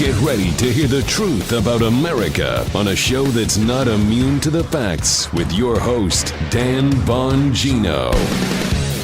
Get ready to hear the truth about America on a show that's not immune to the facts with your host, Dan Bongino.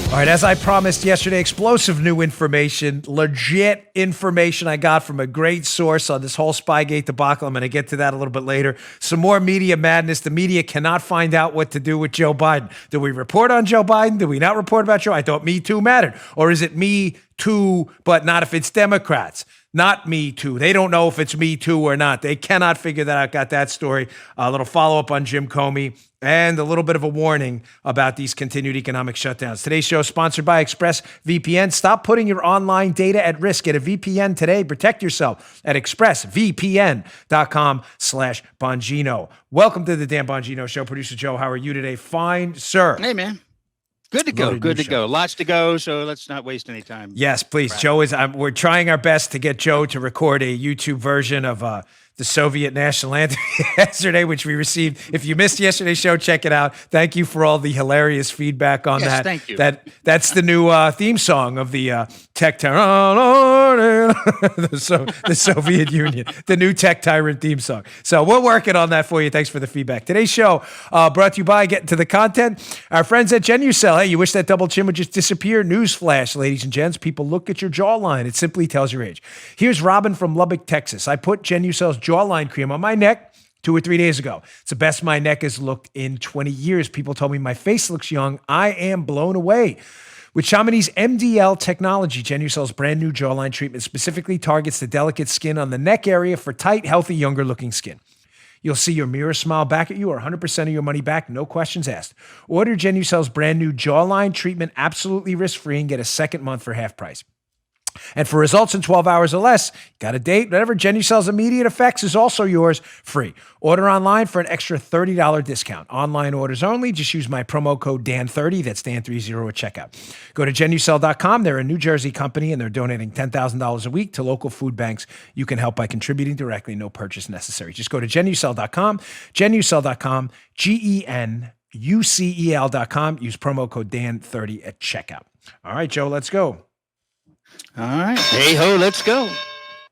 All right, as I promised yesterday, explosive new information, legit information I got from a great source on this whole Spygate debacle. I'm going to get to that a little bit later. Some more media madness. The media cannot find out what to do with Joe Biden. Do we report on Joe Biden? Do we not report about Joe? I thought Me Too mattered. Or is it Me Too, but not if it's Democrats? Not Me Too. They don't know if it's Me Too or not. They cannot figure that out. Got that story. A little follow-up on Jim Comey and a little bit of a warning about these continued economic shutdowns. Today's show is sponsored by ExpressVPN. Stop putting your online data at risk. Get a VPN today. Protect yourself at expressvpn.com/Bongino. Welcome to the Dan Bongino Show. Producer Joe, how are you today? Fine, sir. Hey, man. Good to go. Good to go. Lots to go, so let's not waste any time. Yes, please. Joe is. We're trying our best to get Joe to record a YouTube version of the Soviet national anthem yesterday, which we received. If you missed yesterday's show, check it out. Thank you for all the hilarious feedback on that. Thank you. That's the new theme song of the tech tyrant, the Soviet Union, the new tech tyrant theme song. So we're working on that for you. Thanks for the feedback. Today's show brought to you by, getting to the content, our friends at Genucel. Hey, you wish that double chin would just disappear? Newsflash, ladies and gents. People look at your jawline. It simply tells your age. Here's Robin from Lubbock, Texas. I put Genucel's jawline cream on my neck 2 or 3 days ago. It's the best my neck has looked in 20 years. People told me my face looks young. I am blown away. With Chamonix's MDL technology, Genucel's brand new jawline treatment specifically targets the delicate skin on the neck area for tight, healthy, younger looking skin. You'll see your mirror smile back at you, or 100% of your money back, no questions asked. Order Genucel's brand new jawline treatment absolutely risk-free and get a second month for half price. And for results in 12 hours or less, got a date, whatever, Genucel's immediate effects is also yours free. Order online for an extra $30 discount. Online orders only. Just use my promo code DAN30, that's DAN30 at checkout. Go to Genucel.com. They're a New Jersey company, and they're donating $10,000 a week to local food banks. You can help by contributing directly, no purchase necessary. Just go to Genucel.com, Genucel.com, GENUCEL.com. Use promo code DAN30 at checkout. All right, Joe, let's go. All right. Hey ho, let's go.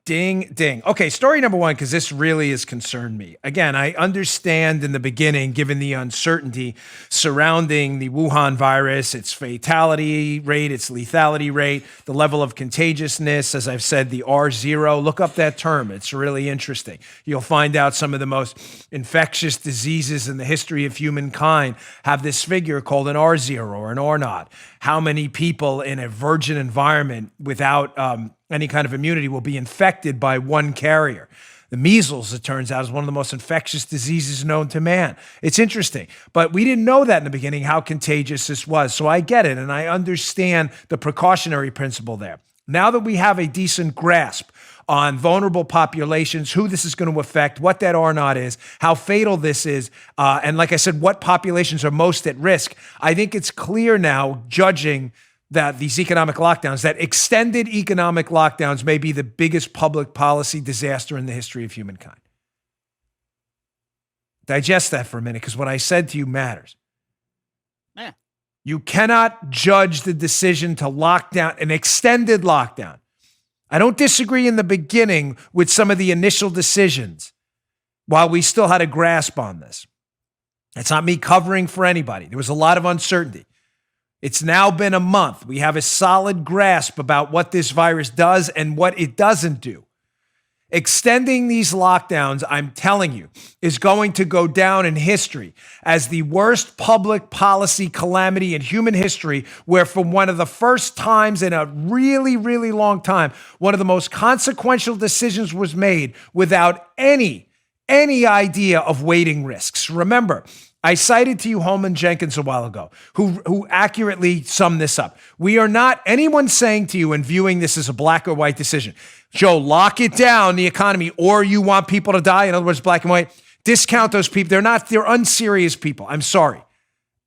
Ding, ding. Okay, story number one, because this really has concerned me. Again, I understand in the beginning, given the uncertainty surrounding the Wuhan virus, its fatality rate, its lethality rate, the level of contagiousness, as I've said, the R0. Look up that term. It's really interesting. You'll find out some of the most infectious diseases in the history of humankind have this figure called an R0 or an R0. How many people in a virgin environment without any kind of immunity will be infected by one carrier. The measles, it turns out, is one of the most infectious diseases known to man. It's interesting, but we didn't know that in the beginning, how contagious this was. So I get it, and I understand the precautionary principle there. Now that we have a decent grasp on vulnerable populations, who this is going to affect, what that R0 is, how fatal this is, and like I said, what populations are most at risk, I think it's clear now, judging that these economic lockdowns, that extended economic lockdowns may be the biggest public policy disaster in the history of humankind. Digest that for a minute, because what I said to you matters. Yeah. You cannot judge the decision to lock down, an extended lockdown. I don't disagree in the beginning with some of the initial decisions while we still had a grasp on this. It's not me covering for anybody. There was a lot of uncertainty. It's now been a month. We have a solid grasp about what this virus does and what it doesn't do. Extending these lockdowns, I'm telling you, is going to go down in history as the worst public policy calamity in human history, where for one of the first times in a really, really long time, one of the most consequential decisions was made without any idea of weighting risks. Remember, I cited to you Holman Jenkins a while ago, who accurately summed this up. We are not anyone saying to you and viewing this as a black or white decision. Joe, lock it down, the economy, or you want people to die. In other words, black and white. Discount those people. They're unserious people. I'm sorry.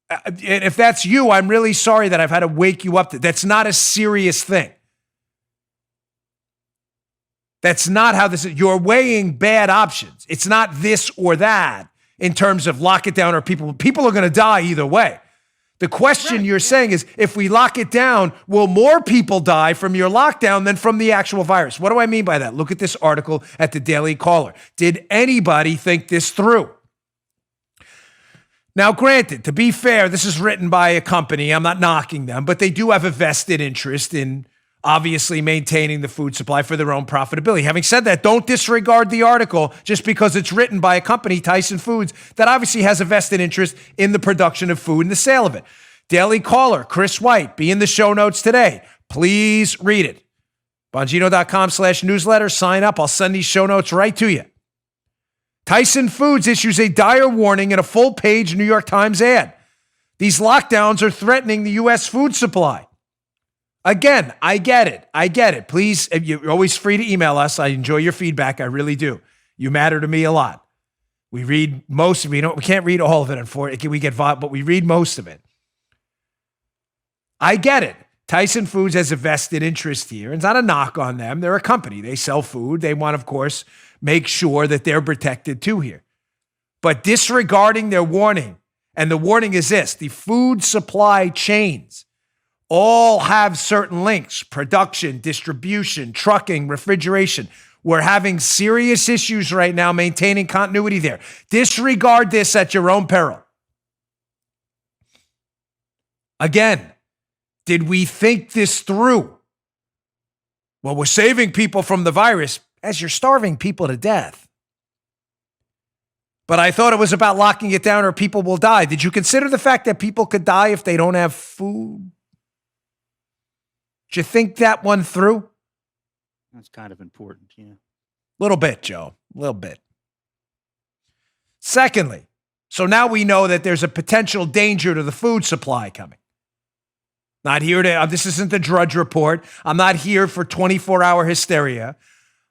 And if that's you, I'm really sorry that I've had to wake you up. That's not a serious thing. That's not how this is. You're weighing bad options. It's not this or that in terms of lock it down or people are going to die either way. The question you're saying is, if we lock it down, will more people die from your lockdown than from the actual virus? What do I mean by that? Look at this article at the Daily Caller. Did anybody think this through? Now, granted, to be fair, this is written by a company. I'm not knocking them, but they do have a vested interest in obviously maintaining the food supply for their own profitability. Having said that, don't disregard the article just because it's written by a company, Tyson Foods, that obviously has a vested interest in the production of food and the sale of it. Daily Caller, Chris White, be in the show notes today. Please read it. Bongino.com/newsletter. Sign up. I'll send these show notes right to you. Tyson Foods issues a dire warning in a full-page New York Times ad. These lockdowns are threatening the U.S. food supply. Again, I get it. Please, you're always free to email us. I enjoy your feedback. I really do. You matter to me a lot. We read most of it. We can't read all of it, unfortunately. We get but we read most of it. I get it. Tyson Foods has a vested interest here. It's not a knock on them. They're a company. They sell food. They want, of course, make sure that they're protected too here. But disregarding their warning, and the warning is this: the food supply chains all have certain links: production, distribution, trucking, refrigeration. We're having serious issues right now maintaining continuity there. Disregard this at your own peril. Again, did we think this through? Well, we're saving people from the virus as you're starving people to death. But I thought it was about locking it down or people will die. Did you consider the fact that people could die if they don't have food? Did you think that one through? That's kind of important, yeah. Little bit, Joe. A little bit. Secondly, so now we know that there's a potential danger to the food supply coming. Not here to, this isn't the Drudge Report. I'm not here for 24-hour hysteria.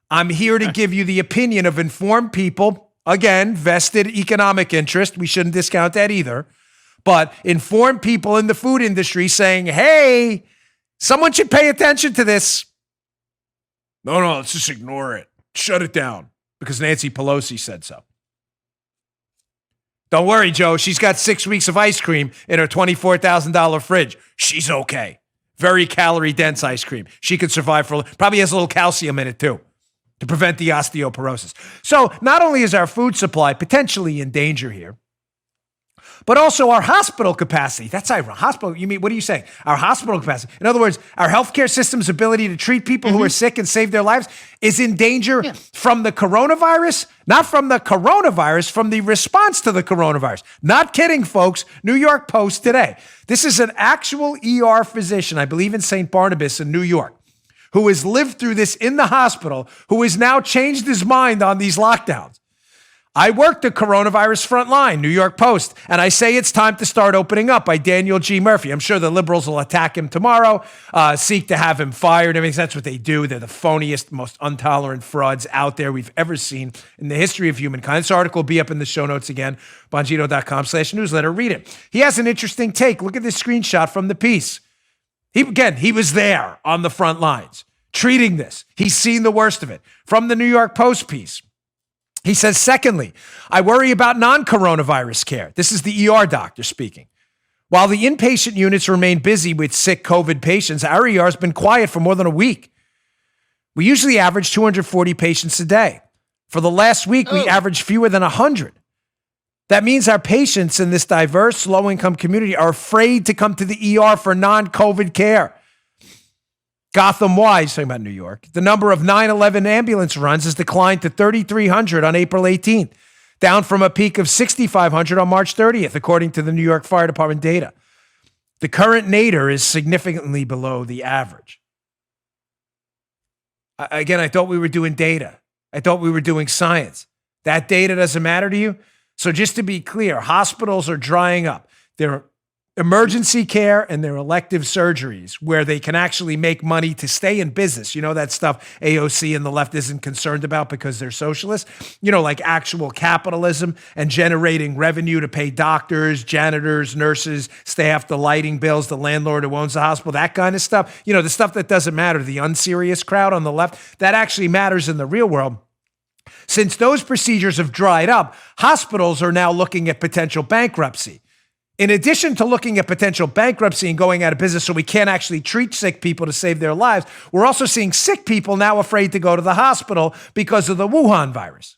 I'm here to give you the opinion of informed people. Again, vested economic interest. We shouldn't discount that either. But informed people in the food industry saying, hey, someone should pay attention to this. No, let's just ignore it. Shut it down because Nancy Pelosi said so. Don't worry, Joe. She's got 6 weeks of ice cream in her $24,000 fridge. She's okay. Very calorie-dense ice cream. She could survive for, probably has a little calcium in it too to prevent the osteoporosis. So not only is our food supply potentially in danger here, but also our hospital capacity. That's ironic. Hospital, you mean, what are you saying? Our hospital capacity. In other words, our healthcare system's ability to treat people who are sick and save their lives is in danger from the coronavirus, not from the coronavirus, from the response to the coronavirus. Not kidding, folks. New York Post today. This is an actual ER physician, I believe in St. Barnabas in New York, who has lived through this in the hospital, who has now changed his mind on these lockdowns. I worked the coronavirus front line, New York Post, and I say it's time to start opening up by Daniel G. Murphy. I'm sure the liberals will attack him tomorrow, seek to have him fired. I mean, that's what they do. They're the phoniest, most intolerant frauds out there we've ever seen in the history of humankind. This article will be up in the show notes again, Bongino.com/newsletter. Read it. He has an interesting take. Look at this screenshot from the piece. He was there on the front lines, treating this. He's seen the worst of it. From the New York Post piece. He says, secondly, I worry about non-coronavirus care. This is the ER doctor speaking. While the inpatient units remain busy with sick COVID patients, our ER has been quiet for more than a week. We usually average 240 patients a day. For the last week, we averaged fewer than 100. That means our patients in this diverse, low-income community are afraid to come to the ER for non-COVID care. Gotham-wide, he's talking about New York, the number of 9/11 ambulance runs has declined to 3,300 on April 18th, down from a peak of 6,500 on March 30th, according to the New York Fire Department data. The current nadir is significantly below the average. Again, I thought we were doing data. I thought we were doing science. That data doesn't matter to you? So just to be clear, hospitals are drying up. They're emergency care and their elective surgeries where they can actually make money to stay in business. You know, that stuff AOC and the left isn't concerned about because they're socialists. You know, like actual capitalism and generating revenue to pay doctors, janitors, nurses, staff, the lighting bills, the landlord who owns the hospital, that kind of stuff. You know, the stuff that doesn't matter, the unserious crowd on the left, that actually matters in the real world. Since those procedures have dried up, hospitals are now looking at potential bankruptcy. In addition to looking at potential bankruptcy and going out of business so we can't actually treat sick people to save their lives, we're also seeing sick people now afraid to go to the hospital because of the Wuhan virus.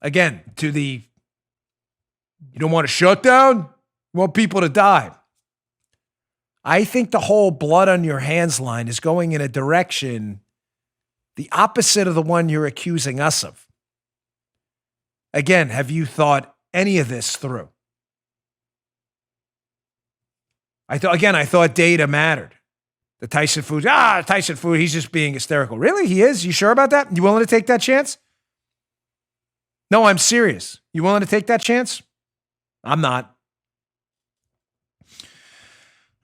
Again, you don't want a shutdown? You want people to die. I think the whole blood on your hands line is going in a direction the opposite of the one you're accusing us of. Again, have you thought any of this through? I thought data mattered. The Tyson Foods, he's just being hysterical. Really? He is? You sure about that? You willing to take that chance? No, I'm serious. You willing to take that chance? I'm not.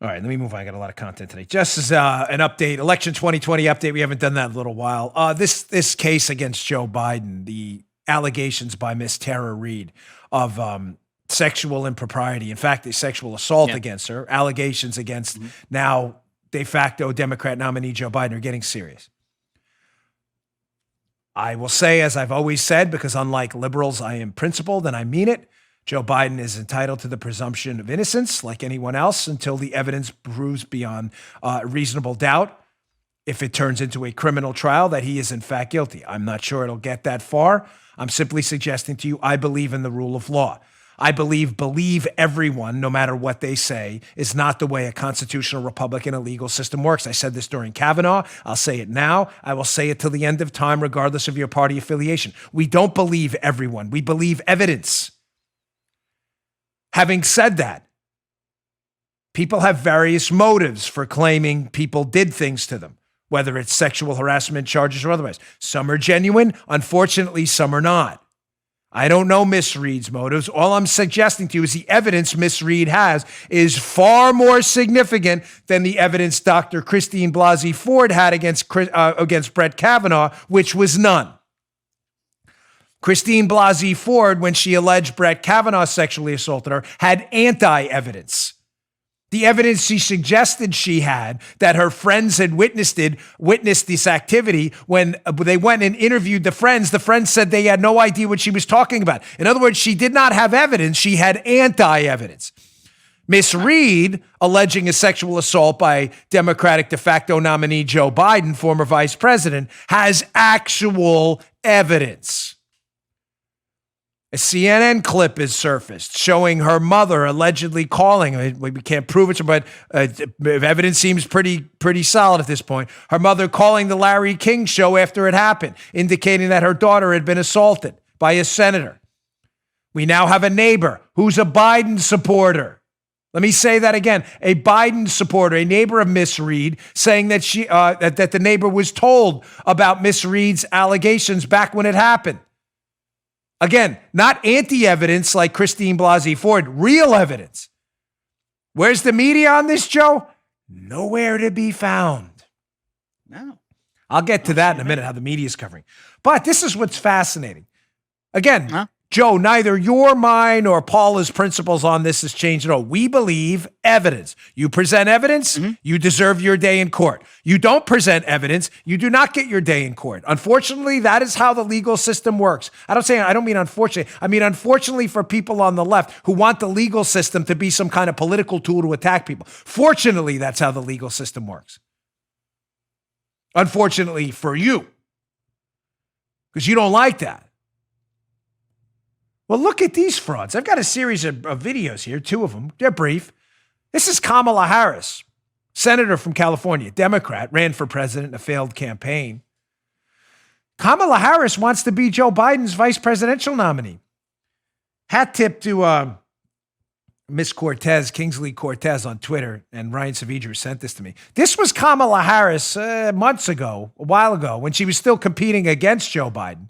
All right, let me move on. I got a lot of content today. Just as an update, election 2020 update. We haven't done that in a little while. This case against Joe Biden, the allegations by Miss Tara Reid of sexual impropriety. In fact, a sexual assault against her. Allegations against now de facto Democrat nominee Joe Biden are getting serious. I will say, as I've always said, because unlike liberals, I am principled and I mean it. Joe Biden is entitled to the presumption of innocence like anyone else until the evidence proves beyond reasonable doubt, if it turns into a criminal trial, that he is in fact guilty. I'm not sure it'll get that far. I'm simply suggesting to you, I believe in the rule of law. I believe everyone, no matter what they say, is not the way a constitutional republic and a legal system works. I said this during Kavanaugh. I'll say it now. I will say it till the end of time, regardless of your party affiliation. We don't believe everyone. We believe evidence. Having said that, people have various motives for claiming people did things to them, whether it's sexual harassment charges or otherwise. Some are genuine. Unfortunately, some are not. I don't know Miss Reid's motives. All I'm suggesting to you is the evidence Miss Reid has is far more significant than the evidence Dr. Christine Blasey Ford had against Brett Kavanaugh, which was none. Christine Blasey Ford, when she alleged Brett Kavanaugh sexually assaulted her, had anti-evidence. The evidence she suggested she had, that her friends had witnessed this activity, when they went and interviewed the friends said they had no idea what she was talking about. In other words, she did not have evidence. She had anti-evidence. Miss Reid, alleging a sexual assault by Democratic de facto nominee Joe Biden, former vice president, has actual evidence. A CNN clip is surfaced showing her mother allegedly calling. We can't prove it, but evidence seems pretty solid at this point. Her mother calling the Larry King show after it happened, indicating that her daughter had been assaulted by a senator. We now have a neighbor who's a Biden supporter. Let me say that again. A Biden supporter, a neighbor of Miss Reid, saying that that the neighbor was told about Miss Reid's allegations back when it happened. Again, not anti-evidence like Christine Blasey Ford, real evidence. Where's the media on this, Joe? Nowhere to be found. No. I'll get to that in a minute, how the media is covering. But this is what's fascinating. Again, Joe, neither your, mine, or Paula's principles on this has changed at all. We believe evidence. You present evidence, you deserve your day in court. You don't present evidence, you do not get your day in court. Unfortunately, that is how the legal system works. I don't mean unfortunately. I mean, unfortunately for people on the left who want the legal system to be some kind of political tool to attack people. Fortunately, that's how the legal system works. Unfortunately for you, because you don't like that. Well, look at these frauds. I've got a series of videos here, 2 of them. They're brief. This is Kamala Harris, senator from California, Democrat, ran for president in a failed campaign. Kamala Harris wants to be Joe Biden's vice presidential nominee. Hat tip to Miss Cortez, Kingsley Cortez on Twitter, and Ryan Savidra sent this to me. This was Kamala Harris months ago, a while ago, when she was still competing against Joe Biden,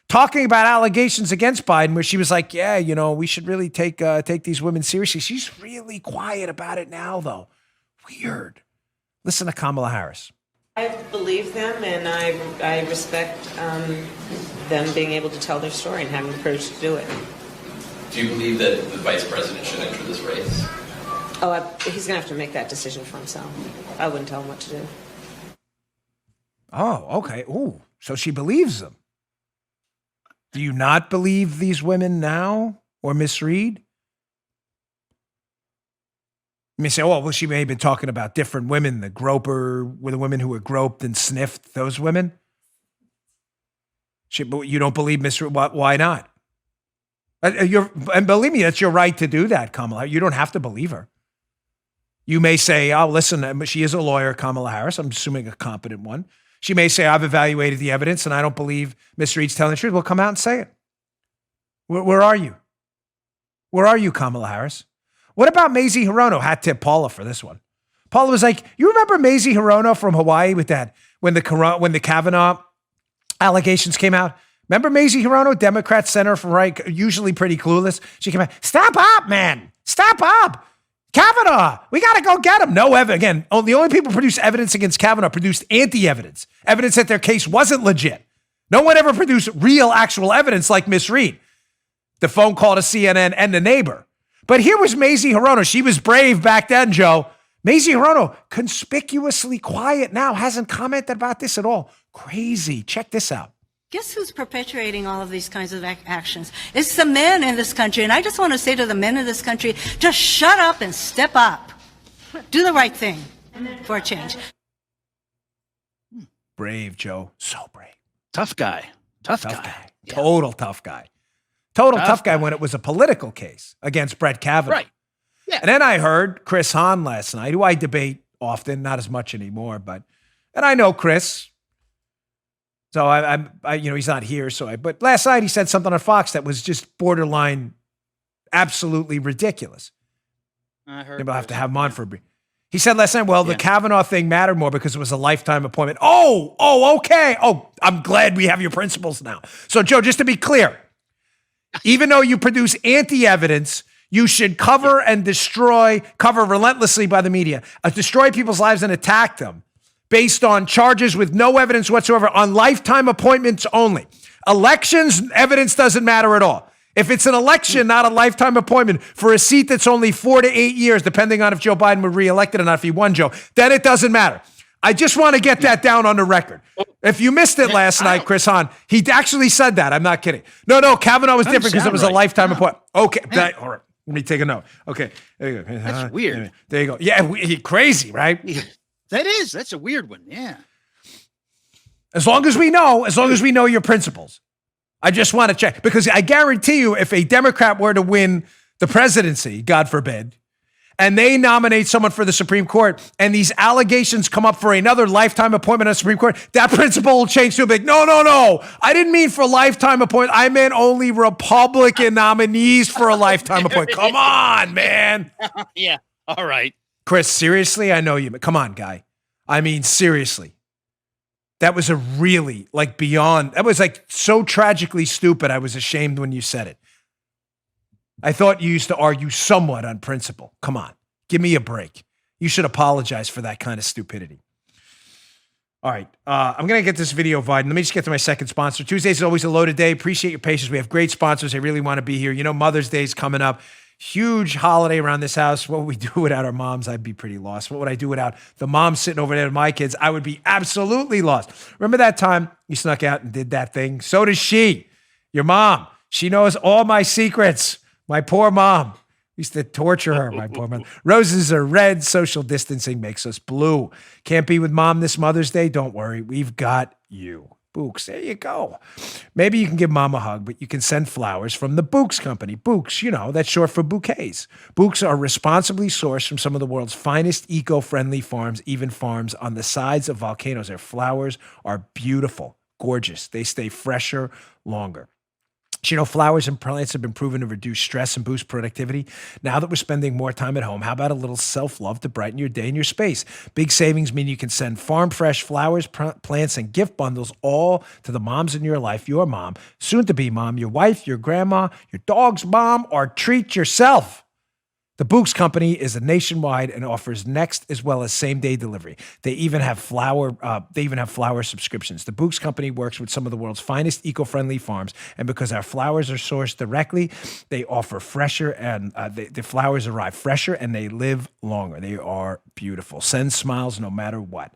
talking about allegations against Biden, where she was like, yeah, we should really take these women seriously. She's really quiet about it now, though. Weird. Listen to Kamala Harris. I believe them, and I respect them being able to tell their story and having the courage to do it. Do you believe that the vice president should enter this race? He's going to have to make that decision for himself. I wouldn't tell him what to do. Oh, okay. Ooh, so she believes him. Do you not believe these women now or Miss Reed? You may say, oh, well, she may have been talking about different women, the women who were groped and sniffed, those women. But you don't believe Miss Reed? Why not? And believe me, that's your right to do that, Kamala. You don't have to believe her. You may say, oh, listen, she is a lawyer, Kamala Harris. I'm assuming a competent one. She may say, I've evaluated the evidence and I don't believe Miss Reed's telling the truth. Well, come out and say it. Where are you? Where are you, Kamala Harris? What about Mazie Hirono? Hat tip Paula for this one. Paula was like, you remember Mazie Hirono from Hawaii with that, when the Kavanaugh allegations came out? Remember Mazie Hirono, Democrat senator from right, usually pretty clueless? She came out, stop up, man. Stop up. Kavanaugh, we got to go get him. No evidence. Again, the only people who produced evidence against Kavanaugh produced anti-evidence, evidence that their case wasn't legit. No one ever produced real, actual evidence like Miss Reed, the phone call to CNN and the neighbor. But here was Mazie Hirono. She was brave back then, Joe. Mazie Hirono, conspicuously quiet now, hasn't commented about this at all. Crazy. Check this out. Guess who's perpetuating all of these kinds of actions? It's the men in this country. And I just want to say to the men in this country, just shut up and step up. Do the right thing for a change. Brave, Joe. So brave. Tough guy. Tough guy. Yeah. Total tough guy. Tough guy when it was a political case against Brett Kavanaugh. Right. Yeah. And then I heard Chris Hahn last night, who I debate often, not as much anymore, and I know Chris. So I he's not here. But last night he said something on Fox that was just borderline, absolutely ridiculous. I heard. Maybe I'll have to have him on for a brief. He said last night, the Kavanaugh thing mattered more because it was a lifetime appointment. Oh, okay. Oh, I'm glad we have your principles now. So Joe, just to be clear, even though you produce anti-evidence, you should cover relentlessly by the media, destroy people's lives and attack them based on charges with no evidence whatsoever on lifetime appointments only. Elections, evidence doesn't matter at all. If it's an election, not a lifetime appointment for a seat that's only 4 to 8 years, depending on if Joe Biden were reelected or not, if he won, Joe, then it doesn't matter. I just want to get that down on the record. If you missed it last night, Chris Hahn, he actually said that. I'm not kidding. No, Kavanaugh was different because it was a lifetime appointment. Okay, all right. Let me take a note. Okay, there you go. That's weird. There you go. Yeah, crazy, right? That's a weird one. Yeah. As long as we know your principles. I just want to check, because I guarantee you, if a Democrat were to win the presidency, God forbid, and they nominate someone for the Supreme Court, and these allegations come up for another lifetime appointment on the Supreme Court, that principle will change too. Like, no. I didn't mean for lifetime appointment. I meant only Republican nominees for a lifetime appointment. Come on, man. Yeah. All right. Chris, seriously? I know you. Come on, guy. I mean, seriously. That was that was so tragically stupid. I was ashamed when you said it. I thought you used to argue somewhat on principle. Come on, give me a break. You should apologize for that kind of stupidity. All right, I'm going to get this video Biden. Let me just get to my second sponsor. Tuesdays is always a loaded day. Appreciate your patience. We have great sponsors. They really want to be here. You know, Mother's Day is coming up. Huge holiday around this house. What would we do without our moms? I'd be pretty lost. What would I do without the mom sitting over there with my kids? I would be absolutely lost. Remember that time you snuck out and did that thing? So does she. Your mom. She knows all my secrets. My poor mom. Used to torture her, my poor mom. Roses are red. Social distancing makes us blue. Can't be with mom this Mother's Day? Don't worry. We've got you. Books. There you go. Maybe you can give mom a hug, but you can send flowers from the Books Company. Books, that's short for bouquets. Books are responsibly sourced from some of the world's finest eco-friendly farms, even farms on the sides of volcanoes. Their flowers are beautiful, gorgeous. They stay fresher longer. Flowers and plants have been proven to reduce stress and boost productivity. Now that we're spending more time at home, how about a little self-love to brighten your day and your space? Big savings mean you can send farm fresh flowers, plants, and gift bundles all to the moms in your life, your mom, soon-to-be mom, your wife, your grandma, your dog's mom, or treat yourself. The Books Company is nationwide and offers next as well as same-day delivery. They even have flower subscriptions. The Books Company works with some of the world's finest eco-friendly farms, and because our flowers are sourced directly, they offer fresher and the flowers arrive fresher and they live longer. They are beautiful. Send smiles no matter what.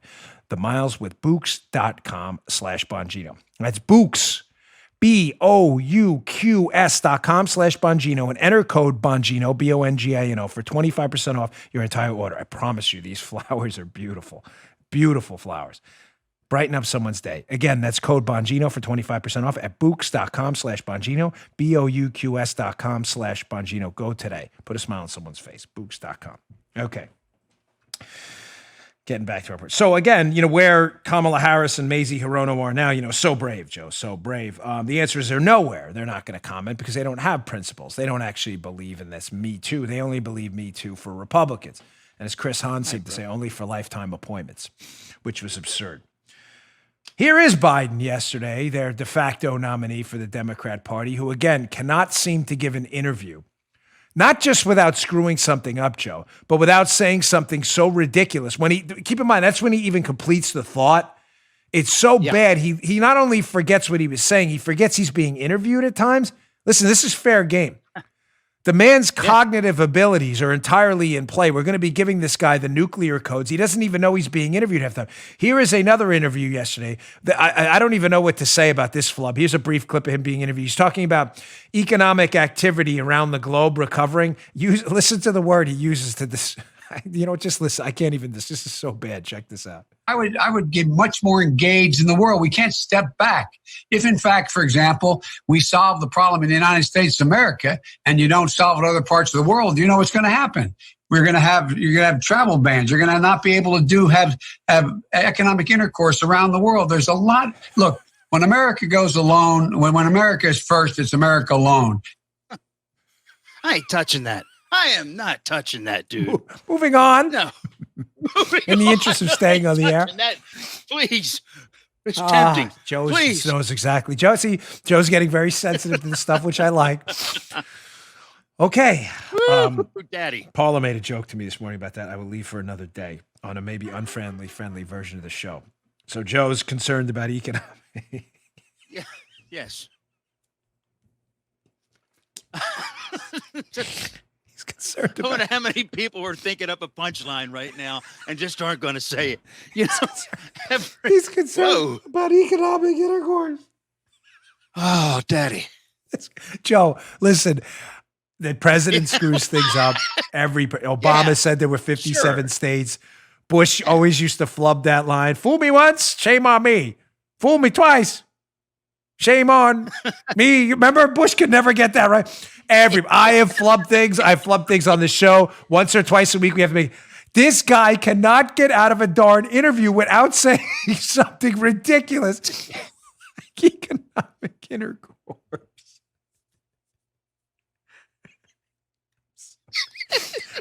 The miles with Books.com/Bongino. That's Books. BOUQS.com/Bongino and enter code Bongino, Bongino, for 25% off your entire order. I promise you, these flowers are beautiful. Beautiful flowers. Brighten up someone's day. Again, that's code Bongino for 25% off at Bouqs.com/Bongino, BOUQS.com/Bongino. Go today. Put a smile on someone's face. Bouqs.com. Okay. Getting back to our report. So again, where Kamala Harris and Mazie Hirono are now, so brave, Joe, so brave. The answer is they're nowhere. They're not going to comment because they don't have principles. They don't actually believe in this Me Too. They only believe Me Too for Republicans. And as Chris Hahn seemed to say, only for lifetime appointments, which was absurd. Here is Biden yesterday, their de facto nominee for the Democrat Party, who again cannot seem to give an interview. Not just without screwing something up, Joe, but without saying something so ridiculous. Keep in mind, that's when he even completes the thought. It's so bad. He not only forgets what he was saying, he forgets he's being interviewed at times. Listen, this is fair game. The man's cognitive abilities are entirely in play. We're going to be giving this guy the nuclear codes. He doesn't even know he's being interviewed half the time. Here is another interview yesterday. I don't even know what to say about this flub. Here's a brief clip of him being interviewed. He's talking about economic activity around the globe recovering. Listen to the word he uses to this. Just listen. I can't even. This is so bad. Check this out. I would get much more engaged in the world. We can't step back. If, in fact, for example, we solve the problem in the United States of America and you don't solve it in other parts of the world, you know what's going to happen. You're going to have travel bans. You're going to not be able to have economic intercourse around the world. There's a lot. Look, when America goes alone, when America is first, it's America alone. I ain't touching that. I am not touching that, dude. Moving on. No. In the interest of staying on the air. That, please. It's tempting. Joe please. knows exactly. Joe's getting very sensitive to the stuff, which I like. Okay. Daddy. Paula made a joke to me this morning about that. I will leave for another day on a maybe friendly version of the show. So Joe's concerned about economic. Yeah. Yes. He's concerned I wonder how many people are thinking up a punchline right now and just aren't going to say it. He's concerned about economic intercourse. Oh, Daddy. Joe, listen. The president screws things up. Obama said there were 57 states. Bush always used to flub that line. Fool me once, shame on me. Fool me twice, shame on me. Remember, Bush could never get that right. I have flubbed things. I flubbed things on the show once or twice a week. We have to make. This guy cannot get out of a darn interview without saying something ridiculous. Economic intercourse.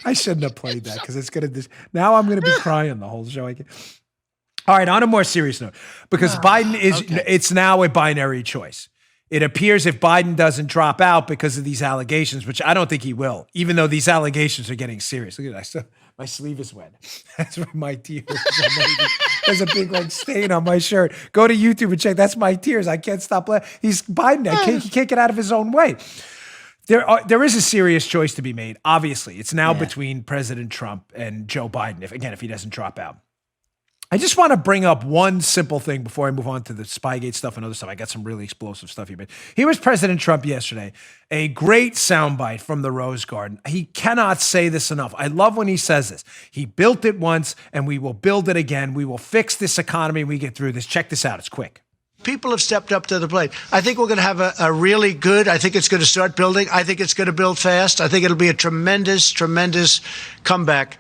I shouldn't have played that because it's going to. Now I'm going to be crying the whole show. All right, on a more serious note, because Biden is. Okay. It's now a binary choice. It appears if Biden doesn't drop out because of these allegations, which I don't think he will, even though these allegations are getting serious. Look at that. My sleeve is wet. That's my tears. There's a big stain on my shirt. Go to YouTube and check. That's my tears. I can't stop laughing. He's Biden. He can't get out of his own way. There is a serious choice to be made. Obviously, it's now between President Trump and Joe Biden. If he doesn't drop out. I just want to bring up one simple thing before I move on to the Spygate stuff and other stuff. I got some really explosive stuff here. But here was President Trump yesterday. A great soundbite from the Rose Garden. He cannot say this enough. I love when he says this. He built it once, and we will build it again. We will fix this economy when we get through this. Check this out. It's quick. People have stepped up to the plate. I think we're going to have a really good, I think it's going to start building. I think it's going to build fast. I think it'll be a tremendous, tremendous comeback.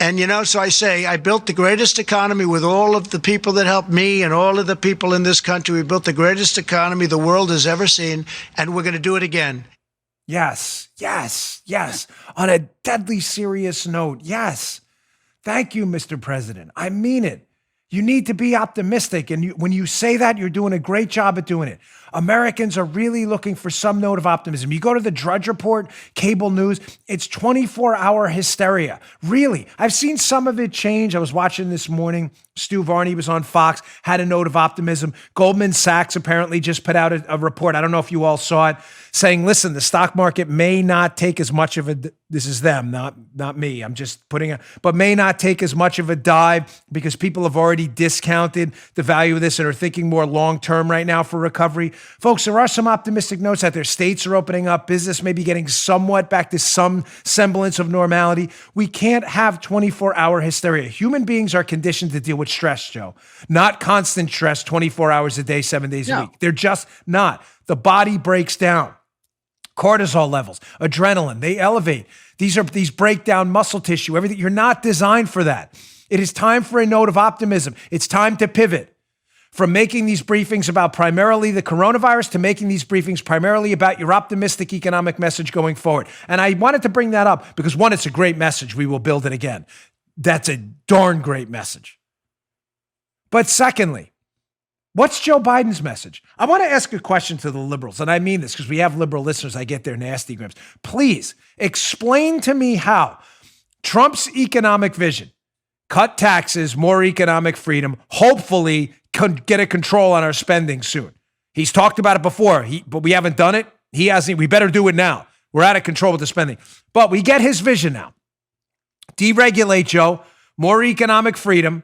And, so I say, I built the greatest economy with all of the people that helped me and all of the people in this country. We built the greatest economy the world has ever seen, and we're going to do it again. Yes, yes, yes. On a deadly serious note, yes. Thank you, Mr. President. I mean it. You need to be optimistic. And when you say that, you're doing a great job at doing it. Americans are really looking for some note of optimism. You go to the Drudge Report, cable news, it's 24-hour hysteria. Really. I've seen some of it change. I was watching this morning. Stu Varney was on Fox, had a note of optimism. Goldman Sachs apparently just put out a report. I don't know if you all saw it, saying, listen, the stock market may not take as much of a, this is them, not me. I'm just but may not take as much of a dive because people have already discounted the value of this and are thinking more long-term right now for recovery. Folks, there are some optimistic notes out there. States are opening up. Business may be getting somewhat back to some semblance of normality. We can't have 24-hour hysteria. Human beings are conditioned to deal with stress, Joe. Not constant stress 24 hours a day, 7 days a week. They're just not. The body breaks down. Cortisol levels, adrenaline, they elevate. These break down muscle tissue, everything. You're not designed for that. It is time for a note of optimism. It's time to pivot from making these briefings about primarily the coronavirus to making these briefings primarily about your optimistic economic message going forward. And I wanted to bring that up because, one, it's a great message. We will build it again. That's a darn great message. But secondly, what's Joe Biden's message? I want to ask a question to the liberals, and I mean this because we have liberal listeners. I get their nasty grips. Please explain to me how Trump's economic vision, cut taxes, more economic freedom, hopefully get a control on our spending soon. He's talked about it before, but we haven't done it. He hasn't. We better do it now. We're out of control with the spending. But we get his vision now. Deregulate, Joe. More economic freedom.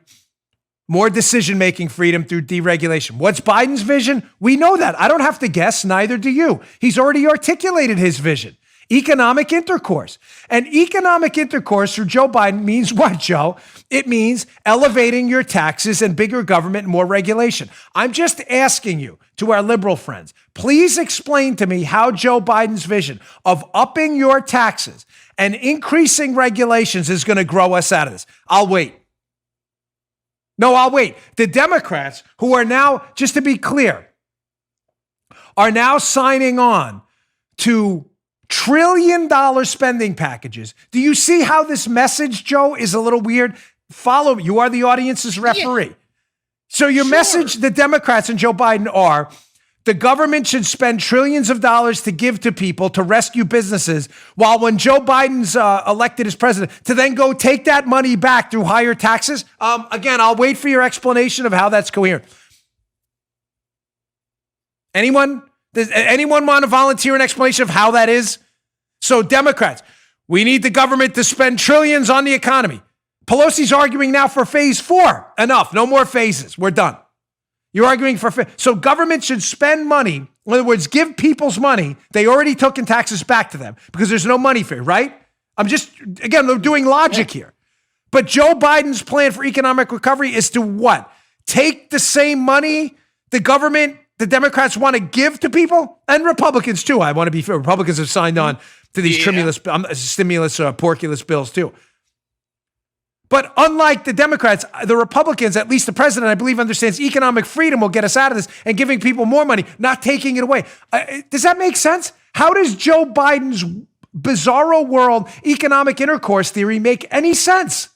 More decision-making freedom through deregulation. What's Biden's vision? We know that. I don't have to guess. Neither do you. He's already articulated his vision. Economic intercourse. And economic intercourse through Joe Biden means what, Joe? It means elevating your taxes and bigger government and more regulation. I'm just asking you, to our liberal friends, please explain to me how Joe Biden's vision of upping your taxes and increasing regulations is going to grow us out of this. I'll wait. No, I'll wait. The Democrats, who are now, just to be clear, are now signing on to trillion-dollar spending packages. Do you see how this message, Joe, is a little weird? Follow me. You are the audience's referee. Yeah. So your message, the Democrats and Joe Biden, are the government should spend trillions of dollars to give to people to rescue businesses, while when Joe Biden's elected as president, to then go take that money back through higher taxes. Again, I'll wait for your explanation of how that's coherent. Anyone? Does anyone want to volunteer an explanation of how that is? So Democrats, we need the government to spend trillions on the economy. Pelosi's arguing now for phase 4. Enough. No more phases. We're done. You're arguing for so government should spend money. In other words, give people's money they already took in taxes back to them because there's no money for it, right? I'm just, again, we're doing logic here. But Joe Biden's plan for economic recovery is to what? Take the same money the government, the Democrats want to give to people, and Republicans too. I want to be fair. Republicans have signed on to these stimulus, porculus bills too. But unlike the Democrats, the Republicans, at least the president, I believe, understands economic freedom will get us out of this and giving people more money, not taking it away. Does that make sense? How does Joe Biden's bizarro world economic intercourse theory make any sense?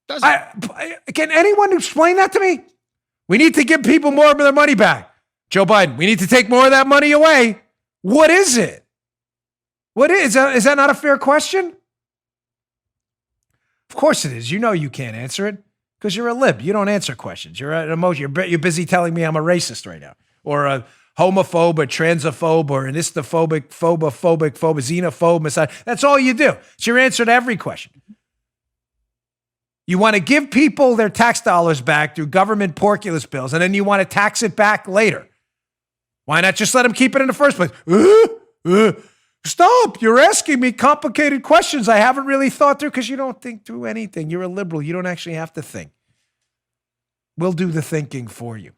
Can anyone explain that to me? We need to give people more of their money back. Joe Biden, we need to take more of that money away. What is it? Is that not a fair question? Of course it is. You know you can't answer it because you're a lib. You don't answer questions. You're an emoji. You're busy telling me I'm a racist right now, or a homophobe, or transphobe, or an istophobic, xenophobe. That's all you do. It's your answer to every question. You want to give people their tax dollars back through government porculus bills, and then you want to tax it back later. Why not just let them keep it in the first place? Stop. You're asking me complicated questions I haven't really thought through because you don't think through anything. You're a liberal. You don't actually have to think. We'll do the thinking for you.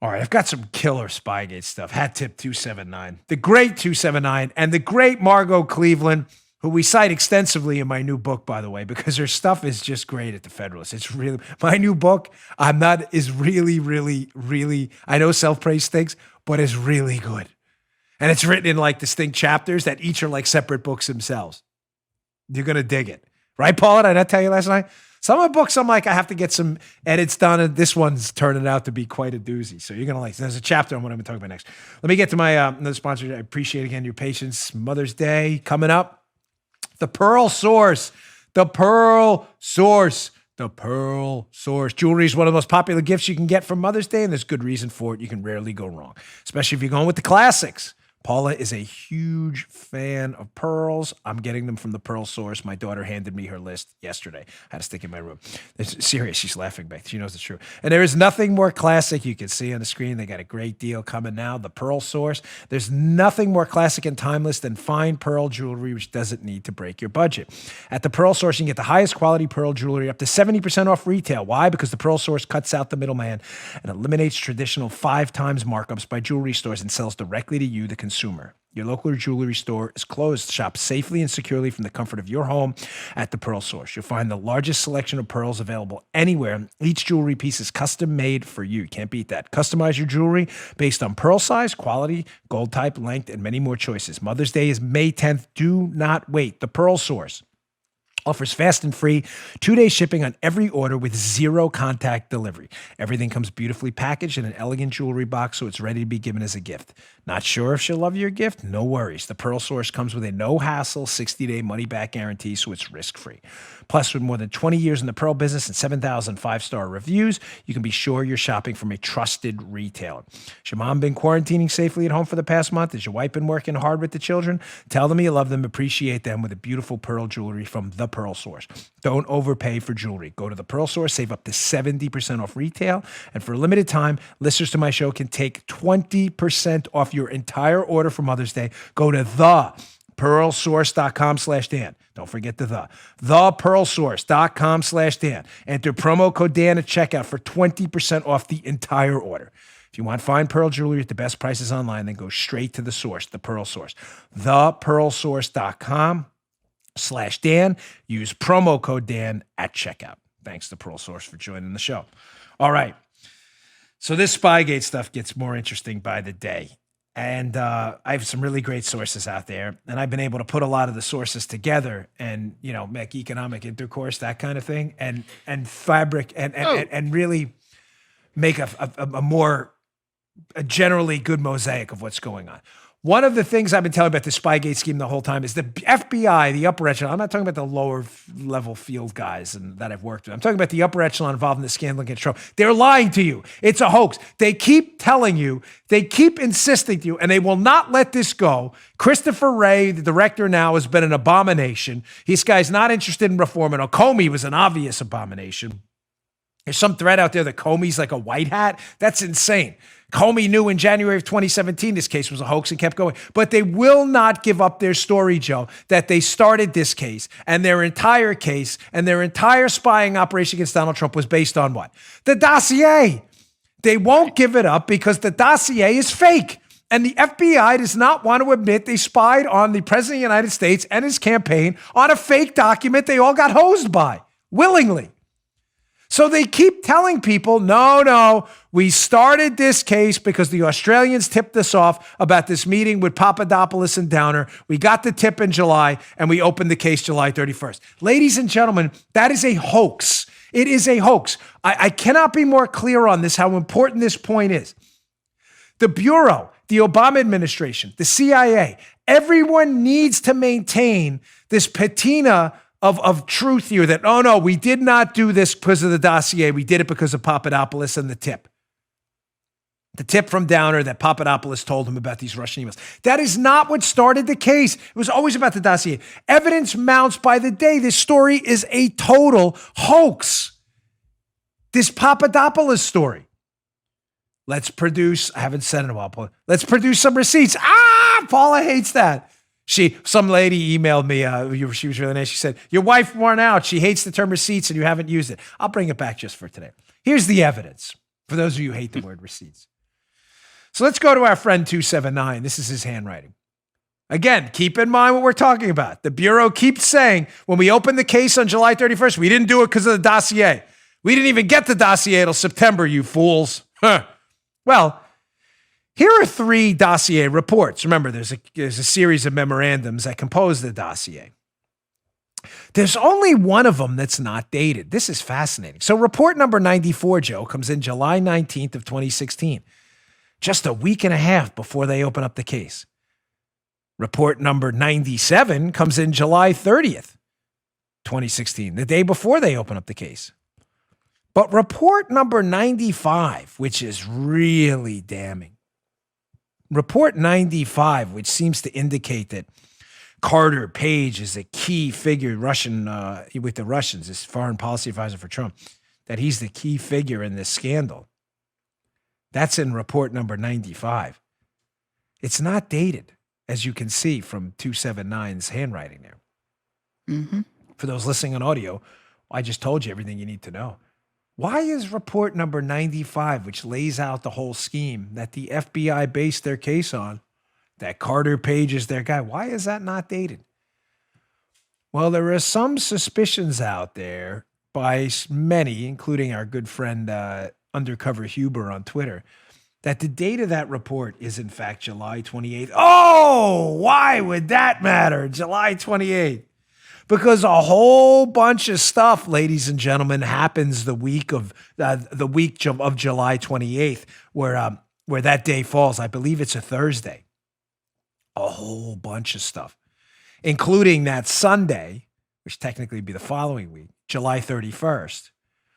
All right, I've got some killer Spygate stuff. Hat tip 279. The great 279 and the great Margot Cleveland, who we cite extensively in my new book, by the way, because her stuff is just great at the Federalist. It's really, my new book, is really, really, really, I know self-praise stinks, but it's really good. And it's written in like distinct chapters that each are like separate books themselves. You're going to dig it. Right, Paula? Did I not tell you last night? Some of the books, I'm like, I have to get some edits done, and this one's turning out to be quite a doozy. So you're going to like, there's a chapter on what I'm going to talk about next. Let me get to my another sponsor. I appreciate, again, your patience. Mother's Day coming up. The Pearl Source. The Pearl Source. The Pearl Source. Jewelry is one of the most popular gifts you can get for Mother's Day, and there's good reason for it. You can rarely go wrong, especially if you're going with the classics. Paula is a huge fan of pearls. I'm getting them from the Pearl Source. My daughter handed me her list yesterday. I had to stick it in my room. It's serious. She's laughing back. She knows it's true. And there is nothing more classic. You can see on the screen, they got a great deal coming now. The Pearl Source. There's nothing more classic and timeless than fine pearl jewelry, which doesn't need to break your budget. At the Pearl Source, you can get the highest quality pearl jewelry up to 70% off retail. Why? Because the Pearl Source cuts out the middleman and eliminates traditional 5 times markups by jewelry stores and sells directly to you, the consumer. Your local jewelry store is closed. Shop safely and securely from the comfort of your home at the Pearl Source. You'll find the largest selection of pearls available anywhere. Each jewelry piece is custom made for you. You can't beat that. Customize your jewelry based on pearl size, quality, gold type, length, and many more choices. Mother's Day is May 10th. Do not wait. The Pearl Source offers fast and free 2-day shipping on every order with 0 contact delivery. Everything comes beautifully packaged in an elegant jewelry box, so it's ready to be given as a gift. Not sure if she'll love your gift? No worries. The Pearl Source comes with a no-hassle 60-day money-back guarantee, so it's risk-free. Plus, with more than 20 years in the pearl business and 7,000 5-star reviews, you can be sure you're shopping from a trusted retailer. Has your mom been quarantining safely at home for the past month? Has your wife been working hard with the children? Tell them you love them, appreciate them with a beautiful pearl jewelry from the Pearl Source. Don't overpay for jewelry. Go to the Pearl Source, save up to 70% off retail, and for a limited time, listeners to my show can take 20% off your entire order for Mother's Day. Go to thepearlsource.com/Dan. Don't forget the thepearlsource.com/Dan. Enter promo code Dan at checkout for 20% off the entire order. If you want fine pearl jewelry at the best prices online, then go straight to the source, the Pearl Source. Thepearlsource.com/Dan. Use promo code Dan at checkout. Thanks to Pearl Source for joining the show. All right. So this Spygate stuff gets more interesting by the day. And I have some really great sources out there. And I've been able to put a lot of the sources together and, make economic intercourse, that kind of thing, and fabric and really make a more generally good mosaic of what's going on. One of the things I've been telling about the Spygate scheme the whole time is the FBI, the upper echelon. I'm not talking about the lower level field guys that I've worked with. I'm talking about the upper echelon involved in the scandal against Trump. They're lying to you. It's a hoax. They keep telling you, they keep insisting to you, and they will not let this go. Christopher Wray, the director now, has been an abomination. This guy's not interested in reform, and Comey was an obvious abomination. There's some thread out there that Comey's like a white hat. That's insane. Comey knew in January of 2017 this case was a hoax and kept going. But they will not give up their story, Joe, that they started this case and their entire case and their entire spying operation against Donald Trump was based on what? The dossier. They won't give it up because the dossier is fake. And the FBI does not want to admit they spied on the President of the United States and his campaign on a fake document they all got hosed by willingly. So they keep telling people, no, we started this case because the Australians tipped us off about this meeting with Papadopoulos and Downer. We got the tip in July, and we opened the case July 31st. Ladies and gentlemen, that is a hoax. It is a hoax. I cannot be more clear on this, how important this point is. The Bureau, the Obama administration, the CIA, everyone needs to maintain this patina of truth here that, oh no, we did not do this because of the dossier. We did it because of Papadopoulos and the tip. The tip from Downer that Papadopoulos told him about these Russian emails. That is not what started the case. It was always about the dossier. Evidence mounts by the day. This story is a total hoax. This Papadopoulos story. Let's produce, I haven't said it in a while, Paula. Let's produce some receipts. Paula hates that. Some lady emailed me. She was really nice. She said, your wife worn out. She hates the term receipts and you haven't used it. I'll bring it back just for today. Here's the evidence for those of you who hate the word receipts. So let's go to our friend 279. This is his handwriting. Again, keep in mind what we're talking about. The Bureau keeps saying when we opened the case on July 31st, we didn't do it because of the dossier. We didn't even get the dossier till September, you fools. Well, here are 3 dossier reports. Remember, there's a series of memorandums that compose the dossier. There's only one of them that's not dated. This is fascinating. So report number 94, Joe, comes in July 19th of 2016, just a week and a half before they open up the case. Report number 97 comes in July 30th, 2016, the day before they open up the case. But report number 95, which is really damning, Report 95, which seems to indicate that Carter Page is a key figure with the Russians, this foreign policy advisor for Trump, that he's the key figure in this scandal. That's in report number 95. It's not dated, as you can see from 279's handwriting there. Mm-hmm. For those listening on audio, I just told you everything you need to know. Why is report number 95, which lays out the whole scheme that the FBI based their case on, that Carter Page is their guy, why is that not dated? Well, there are some suspicions out there by many, including our good friend Undercover Huber on Twitter, that the date of that report is in fact July 28th. Oh, why would that matter? July 28th. Because a whole bunch of stuff, ladies and gentlemen, happens the week of July 28th, where that day falls. I believe it's a Thursday. A whole bunch of stuff, including that Sunday, which technically would be the following week, July 31st,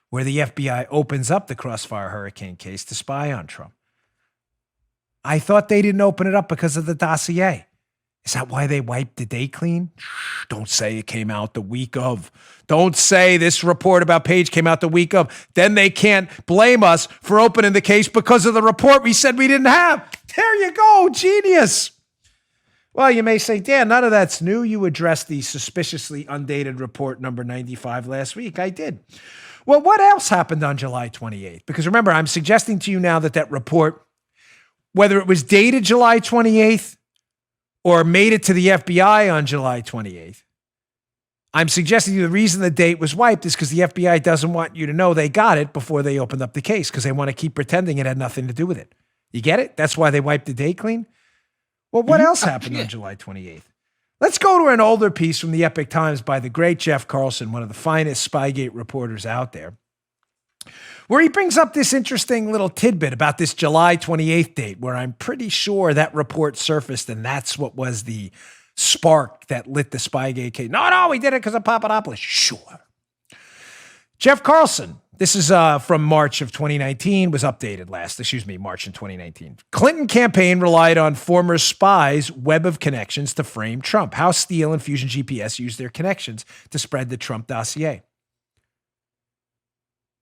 where the FBI opens up the Crossfire Hurricane case to spy on Trump. I thought they didn't open it up because of the dossier. Is that why they wiped the date clean? Shh, don't say it came out the week of. Don't say this report about Page came out the week of. Then they can't blame us for opening the case because of the report we said we didn't have. There you go, genius. Well, you may say, Dan, none of that's new. You addressed the suspiciously undated report number 95 last week. I did. Well, what else happened on July 28th? Because remember, I'm suggesting to you now that report, whether it was dated July 28th, or made it to the FBI on July 28th, I'm suggesting to you the reason the date was wiped is because the FBI doesn't want you to know they got it before they opened up the case, because they want to keep pretending it had nothing to do with it. You get it? That's why they wiped the date clean. Well, what else happened on July 28th? Let's go to an older piece from the Epoch Times by the great Jeff Carlson, one of the finest Spygate reporters out there, where he brings up this interesting little tidbit about this July 28th date, where I'm pretty sure that report surfaced, and that's what was the spark that lit the Spygate case. No, we did it because of Papadopoulos. Sure. Jeff Carlson, this is from March of 2019, was updated March in 2019. Clinton campaign relied on former spies' web of connections to frame Trump. How Steele and Fusion GPS used their connections to spread the Trump dossier.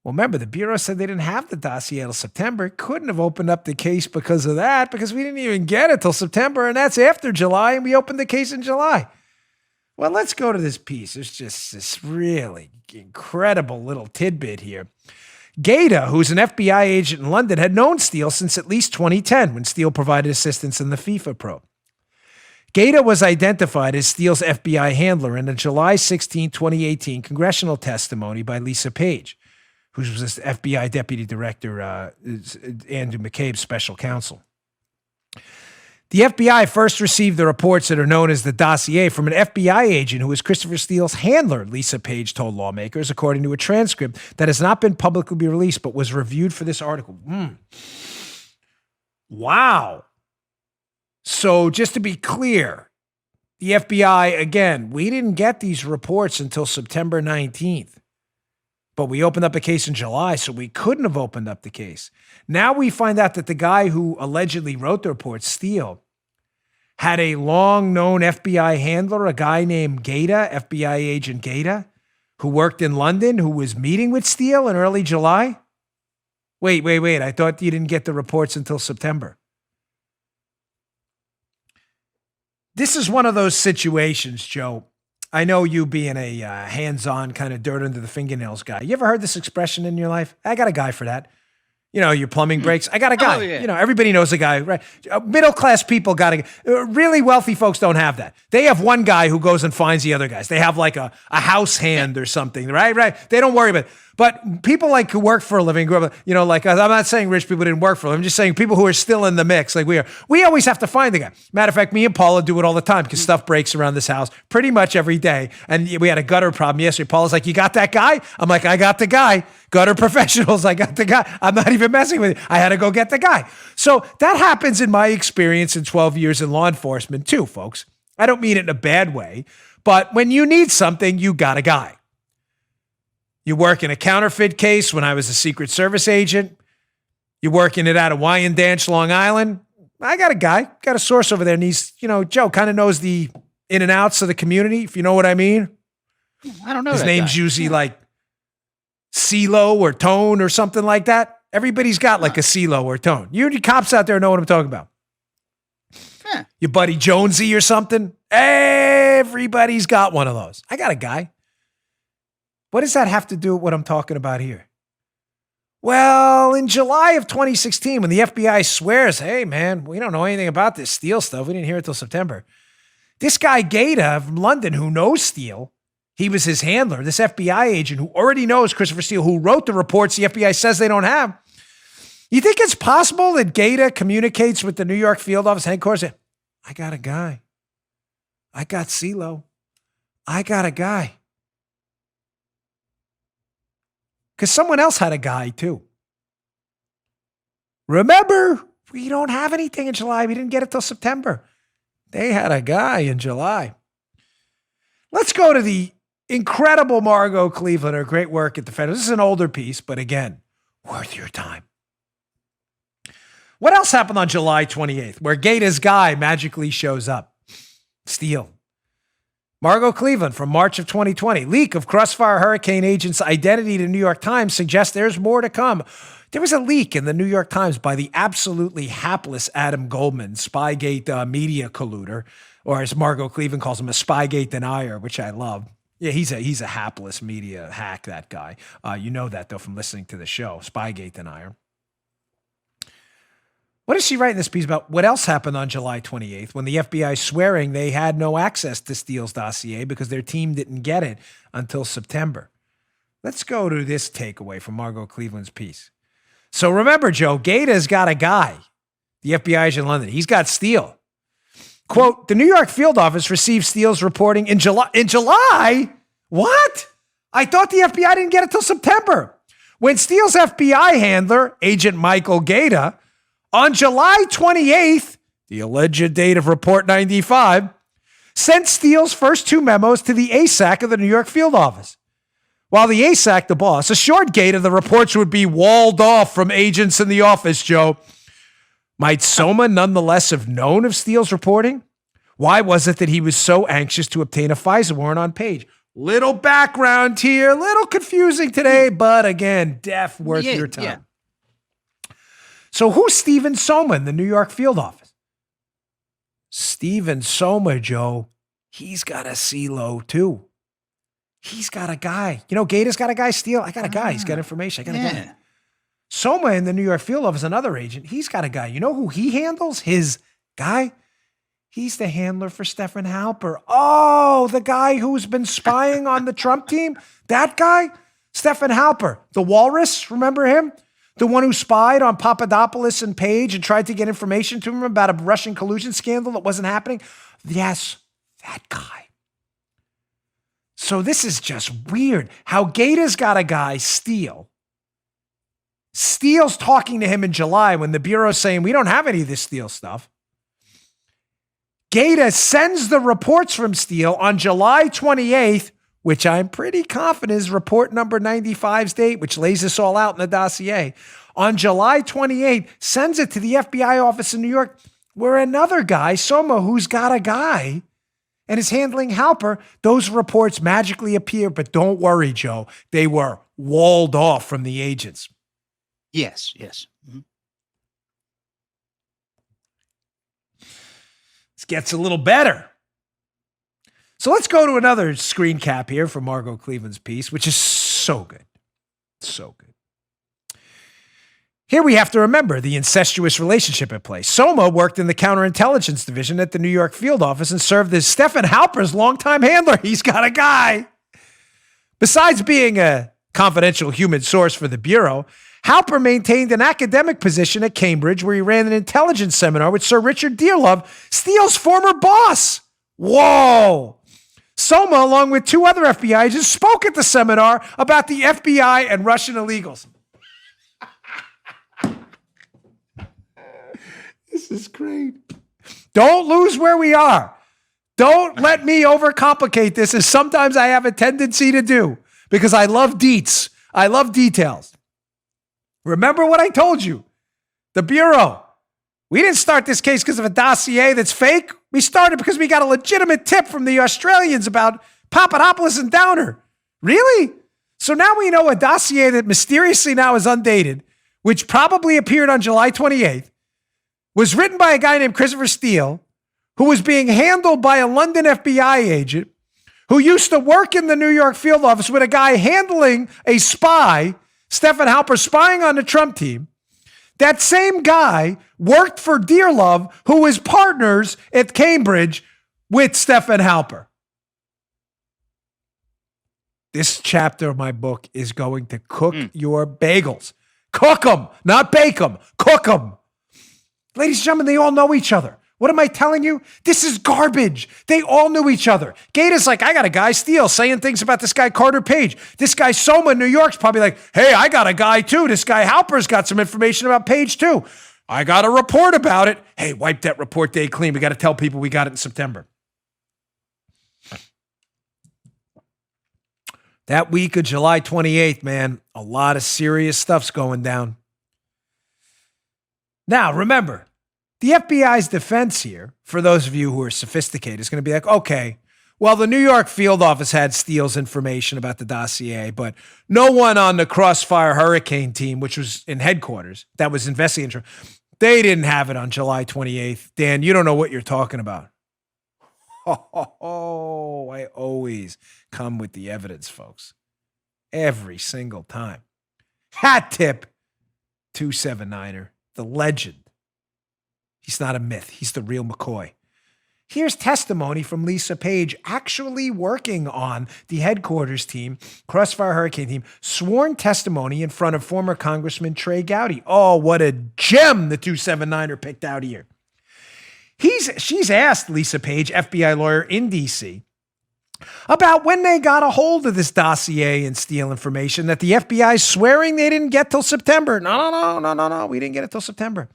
Well, remember, the Bureau said they didn't have the dossier till September. Couldn't have opened up the case because of that, because we didn't even get it till September, and that's after July, and we opened the case in July. Well, let's go to this piece. There's just this really incredible little tidbit here. Gaeta, who's an FBI agent in London, had known Steele since at least 2010, when Steele provided assistance in the FIFA probe. Gaeta was identified as Steele's FBI handler in a July 16, 2018 congressional testimony by Lisa Page, who was this FBI Deputy Director, Andrew McCabe's special counsel. The FBI first received the reports that are known as the dossier from an FBI agent who was Christopher Steele's handler, Lisa Page told lawmakers, according to a transcript that has not been publicly released but was reviewed for this article. Wow. So just to be clear, the FBI, again, we didn't get these reports until September 19th. But we opened up a case in July, so we couldn't have opened up the case. Now we find out that the guy who allegedly wrote the report, Steele, had a long-known FBI handler, a guy named Gaeta, FBI agent Gaeta, who worked in London, who was meeting with Steele in early July. Wait. I thought you didn't get the reports until September. This is one of those situations, Joe. I know you being a hands-on kind of dirt under the fingernails guy. You ever heard this expression in your life? I got a guy for that. You know, your plumbing breaks. I got a guy. Oh, yeah. You know, everybody knows a guy, right? Middle-class people got a really wealthy folks don't have that. They have one guy who goes and finds the other guys. They have like a house hand or something, right? They don't worry about it. But people like who work for a living, grew up, you know, like I'm not saying rich people didn't work for a living. I'm just saying people who are still in the mix like we are. We always have to find the guy. Matter of fact, me and Paula do it all the time because stuff breaks around this house pretty much every day. And we had a gutter problem yesterday. Paula's like, you got that guy? I'm like, I got the guy. Gutter professionals, I got the guy. I'm not even messing with it. I had to go get the guy. So that happens in my experience in 12 years in law enforcement too, folks. I don't mean it in a bad way, but when you need something, you got a guy. You work in a counterfeit case when I was a Secret Service agent. You work in it out of Wyandanch, Long Island. I got a guy, got a source over there, and he's, Joe kind of knows the in and outs of the community, if you know what I mean. I don't know. His that name's guy. usually like CeeLo or Tone or something like that. Everybody's got like a CeeLo or Tone. You cops out there know what I'm talking about. Yeah. Your buddy Jonesy or something. Everybody's got one of those. I got a guy. What does that have to do with what I'm talking about here? Well, in July of 2016, when the FBI swears, hey, man, we don't know anything about this Steele stuff. We didn't hear it till September. This guy, Gaeta from London, who knows Steele, he was his handler, this FBI agent who already knows Christopher Steele, who wrote the reports the FBI says they don't have. You think it's possible that Gaeta communicates with the New York field office headquarters? I got a guy. I got CeeLo. I got a guy. Because someone else had a guy too. Remember, we don't have anything in July. We didn't get it till September. They had a guy in July. Let's go to the incredible Margot Cleveland, her great work at the Federal. This is an older piece, but again, worth your time. What else happened on July 28th, where Gaeta's guy magically shows up? Steele. Margot Cleveland from March of 2020. Leak of Crossfire Hurricane agent's identity to New York Times suggests there's more to come. There was a leak in the New York Times by the absolutely hapless Adam Goldman, Spygate media colluder, or as Margot Cleveland calls him, a Spygate denier, which I love. Yeah, he's a hapless media hack, that guy. You know that, though, from listening to the show, Spygate denier. What is she writing this piece about? What else happened on July 28th when the FBI swearing they had no access to Steele's dossier because their team didn't get it until September? Let's go to this takeaway from Margot Cleveland's piece. So remember, Joe, Gaeta's got a guy, the FBI agent in London. He's got Steele. Quote, the New York field office received Steele's reporting in July. In July? What? I thought the FBI didn't get it till September. When Steele's FBI handler, Agent Michael Gaeta, on July 28th, the alleged date of Report 95, sent Steele's first two memos to the ASAC of the New York field office. While the ASAC, the boss, assured Gaeta the reports would be walled off from agents in the office, Joe. Might Soma nonetheless have known of Steele's reporting? Why was it that he was so anxious to obtain a FISA warrant on Page? Little background here, little confusing today, but again, worth your time. Yeah. So who's Stephen Soma in the New York field office? Stephen Soma, Joe, he's got a CeeLo too. He's got a guy. You know, Gaeta's got a guy, Steele. I got a guy. He's got information. I got a guy. Soma in the New York field office, another agent, he's got a guy. You know who he handles? His guy? He's the handler for Stephen Halper. Oh, the guy who's been spying on the Trump team? That guy? Stephen Halper. The walrus, remember him? The one who spied on Papadopoulos and Page and tried to get information to him about a Russian collusion scandal that wasn't happening? Yes, that guy. So this is just weird. How Gaeta's got a guy, Steele. Steele's talking to him in July when the Bureau's saying, we don't have any of this Steele stuff. Gaeta sends the reports from Steele on July 28th, which I'm pretty confident is report number 95's date, which lays this all out in the dossier. On July 28th, sends it to the FBI office in New York, where another guy, Soma, who's got a guy and is handling Halper, those reports magically appear. But don't worry, Joe, they were walled off from the agents. Yes. Mm-hmm. This gets a little better. So let's go to another screen cap here for Margot Cleveland's piece, which is so good. So good. Here we have to remember the incestuous relationship at play. Soma worked in the counterintelligence division at the New York field office and served as Stephen Halper's longtime handler. He's got a guy. Besides being a confidential human source for the Bureau, Halper maintained an academic position at Cambridge where he ran an intelligence seminar with Sir Richard Dearlove, Steele's former boss. Whoa. Soma, along with two other FBI agents, spoke at the seminar about the FBI and Russian illegals. This is great. Don't lose where we are. Don't let me overcomplicate this, as sometimes I have a tendency to do, because I love deets. I love details. Remember what I told you. The Bureau, We didn't start this case because of a dossier that's fake. We started because we got a legitimate tip from the Australians about Papadopoulos and Downer. Really? So now we know a dossier that mysteriously now is undated, which probably appeared on July 28th, was written by a guy named Christopher Steele, who was being handled by a London FBI agent who used to work in the New York field office with a guy handling a spy, Stephen Halper, spying on the Trump team. That same guy worked for Dearlove, who was partners at Cambridge with Stephen Halper. This chapter of my book is going to cook your bagels. Cook them, not bake them. Cook them. Ladies and gentlemen, they all know each other. What am I telling you? This is garbage. They all knew each other. Gator's like, I got a guy, Steele, saying things about this guy, Carter Page. This guy, Soma in New York's probably like, hey, I got a guy too. This guy, Halper's got some information about Page too. I got a report about it. Hey, wipe that report day clean. We got to tell people we got it in September. That week of July 28th, man, a lot of serious stuff's going down. Now, remember, the FBI's defense here, for those of you who are sophisticated, is going to be like, okay, well, the New York field office had Steele's information about the dossier, but no one on the Crossfire Hurricane team, which was in headquarters, that was investigating, they didn't have it on July 28th. Dan, you don't know what you're talking about. Oh, I always come with the evidence, folks. Every single time. Hat tip, 279er, the legend. He's not a myth. He's the real McCoy. Here's testimony from Lisa Page, actually working on the headquarters team, Crossfire Hurricane team, sworn testimony in front of former Congressman Trey Gowdy. Oh, what a gem the 279er picked out here. She's asked Lisa Page, FBI lawyer in D.C., about when they got a hold of this dossier and Steele information that the FBI is swearing they didn't get till September. No, we didn't get it till September.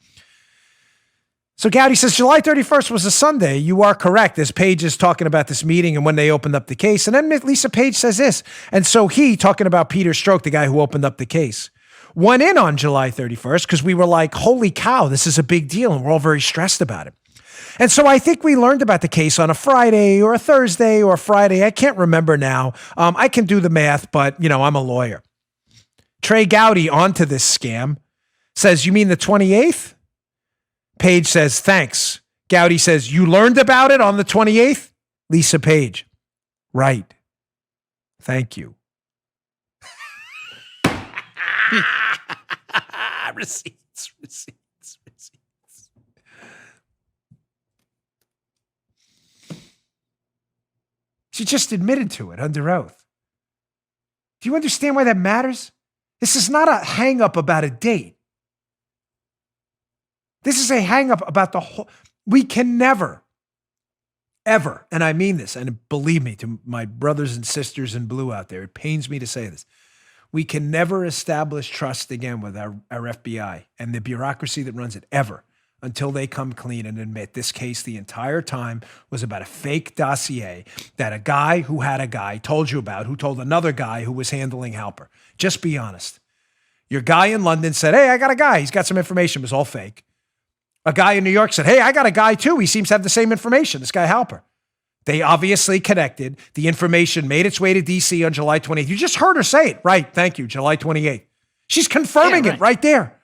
So Gowdy says July 31st was a Sunday. You are correct, as Page is talking about this meeting and when they opened up the case. And then Lisa Page says this. And so he, talking about Peter Strzok, the guy who opened up the case, went in on July 31st because we were like, holy cow, this is a big deal. And we're all very stressed about it. And so I think we learned about the case on a Friday or a Thursday or a Friday. I can't remember now. I can do the math, but, I'm a lawyer. Trey Gowdy, onto this scam, says, you mean the 28th? Page says, thanks. Gowdy says, you learned about it on the 28th? Lisa Page, right. Thank you. Receipts. She just admitted to it under oath. Do you understand why that matters? This is not a hang-up about a date. This is a hang-up about the whole. We can never, ever, and I mean this, and believe me, to my brothers and sisters in blue out there, it pains me to say this. We can never establish trust again with our FBI and the bureaucracy that runs it, ever, until they come clean and admit this case the entire time was about a fake dossier that a guy who had a guy told you about, who told another guy who was handling Halper. Just be honest. Your guy in London said, hey, I got a guy. He's got some information. It was all fake. A guy in New York said, hey, I got a guy too. He seems to have the same information, this guy Halper. They obviously connected. The information made its way to D.C. on July 28th. You just heard her say it. Right, thank you, July 28th. She's confirming it right there.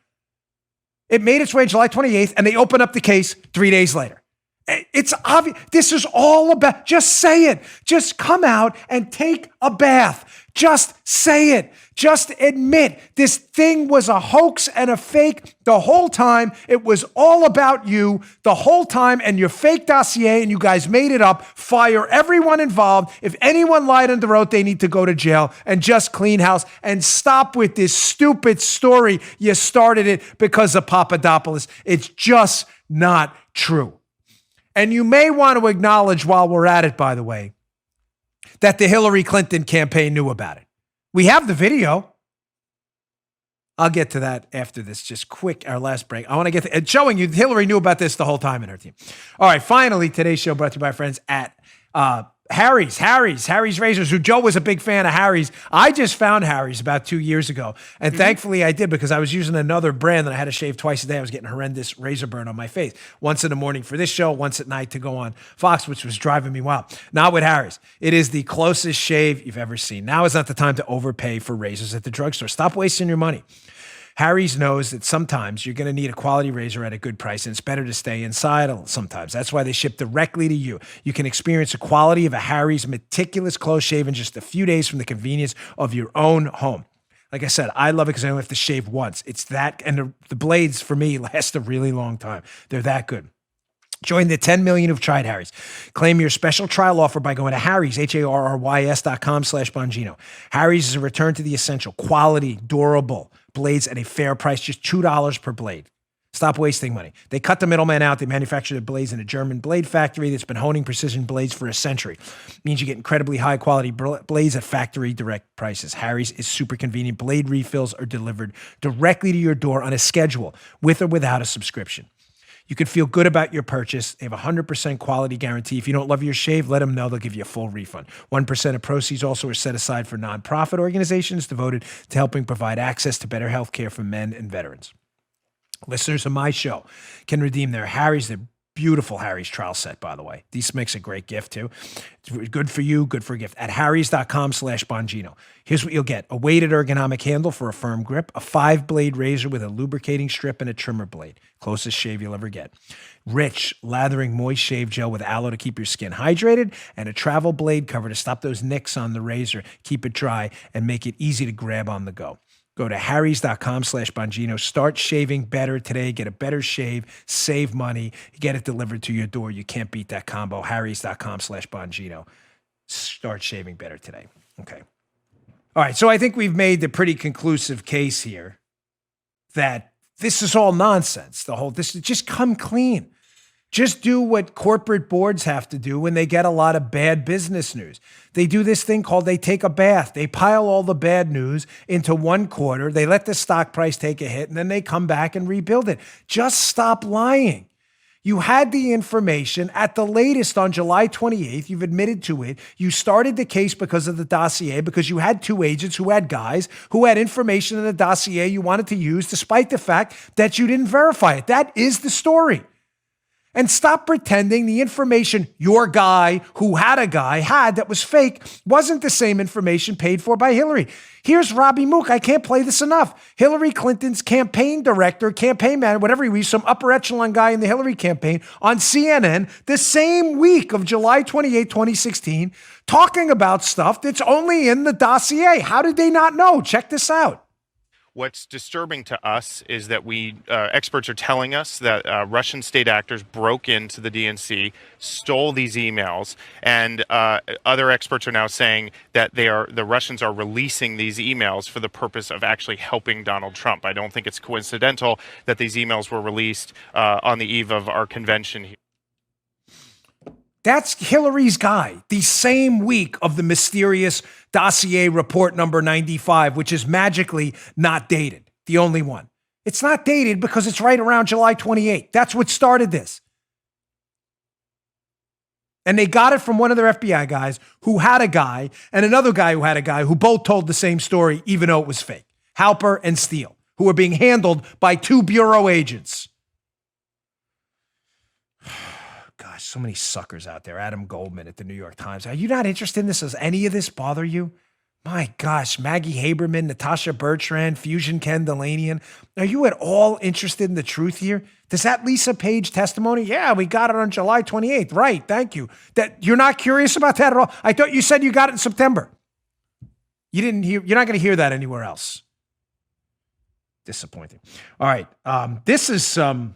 It made its way July 28th, and they opened up the case 3 days later. It's obvious. This is all about, just say it. Just come out and take a bath. Just say it. Just admit this thing was a hoax and a fake the whole time. It was all about you the whole time and your fake dossier, and you guys made it up. Fire everyone involved. If anyone lied under oath, they need to go to jail, and just clean house and stop with this stupid story. You started it because of Papadopoulos. It's just not true. And you may want to acknowledge while we're at it, by the way, that the Hillary Clinton campaign knew about it. We have the video. I'll get to that after this. Just quick, our last break. I want to get to showing you Hillary knew about this the whole time in her team. All right, finally, today's show brought to you by our friends at Harry's razors, who Joe was a big fan of Harry's. I just found Harry's about 2 years ago. And thankfully I did, because I was using another brand that I had to shave twice a day. I was getting horrendous razor burn on my face. Once in the morning for this show, once at night to go on Fox, which was driving me wild. Not with Harry's. It is the closest shave you've ever seen. Now is not the time to overpay for razors at the drugstore. Stop wasting your money. Harry's knows that sometimes you're going to need a quality razor at a good price, and it's better to stay inside sometimes. That's why they ship directly to you. You can experience the quality of a Harry's meticulous close shave in just a few days from the convenience of your own home. Like I said, I love it because I only have to shave once. It's that, and the blades for me last a really long time. They're that good. Join the 10 million who've tried Harry's. Claim your special trial offer by going to Harry's, HARRYS.com/Bongino. Harry's is a return to the essential. Quality, durable blades at a fair price, just $2 per blade. Stop wasting money. They cut the middleman out. They manufacture the blades in a German blade factory that's been honing precision blades for a century. It means you get incredibly high quality blades at factory direct prices. Harry's is super convenient. Blade refills are delivered directly to your door on a schedule, with or without a subscription. You can feel good about your purchase. They have a 100% quality guarantee. If you don't love your shave, let them know. They'll give you a full refund. 1% of proceeds also are set aside for nonprofit organizations devoted to helping provide access to better health care for men and veterans. Listeners of my show can redeem their Harry's, their beautiful Harry's trial set, by the way. This makes a great gift, too. It's good for you, good for a gift. At harrys.com/Bongino. Here's what you'll get. A weighted ergonomic handle for a firm grip, a 5-blade razor with a lubricating strip and a trimmer blade. Closest shave you'll ever get. Rich, lathering, moist shave gel with aloe to keep your skin hydrated, and a travel blade cover to stop those nicks on the razor, keep it dry, and make it easy to grab on the go. Go to harrys.com/Bongino. Start shaving better today. Get a better shave. Save money. Get it delivered to your door. You can't beat that combo. harrys.com/Bongino. Start shaving better today. Okay. All right. So I think we've made the pretty conclusive case here that this is all nonsense. This is just come clean. Just do what corporate boards have to do when they get a lot of bad business news. They do this thing called they take a bath. They pile all the bad news into one quarter. They let the stock price take a hit, and then they come back and rebuild it. Just stop lying. You had the information at the latest on July 28th. You've admitted to it. You started the case because of the dossier, because you had two agents who had guys who had information in the dossier you wanted to use, despite the fact that you didn't verify it. That is the story. And stop pretending the information your guy who had a guy had that was fake wasn't the same information paid for by Hillary. Here's Robbie Mook. I can't play this enough. Hillary Clinton's campaign director, campaign manager, whatever he was, some upper echelon guy in the Hillary campaign on CNN the same week of July 28, 2016, talking about stuff that's only in the dossier. How did they not know? Check this out. What's disturbing to us is that experts are telling us that Russian state actors broke into the DNC, stole these emails, and other experts are now saying that the Russians are releasing these emails for the purpose of actually helping Donald Trump. I don't think it's coincidental that these emails were released on the eve of our convention here. That's Hillary's guy, the same week of the mysterious dossier report number 95, which is magically not dated, the only one. It's not dated because it's right around July 28th. That's what started this. And they got it from one of their FBI guys who had a guy and another guy who had a guy who both told the same story, even though it was fake. Halper and Steele, who were being handled by two bureau agents. Gosh, so many suckers out there. Adam Goldman at the New York Times. Are you not interested in this? Does any of this bother you? My gosh, Maggie Haberman, Natasha Bertrand, Fusion Ken Delanian. Are you at all interested in the truth here? Does that Lisa Page testimony? Yeah, we got it on July 28th. Right, thank you. That you're not curious about that at all? I thought you said you got it in September. You didn't hear. You're not going to hear that anywhere else. Disappointing. All right, this is some.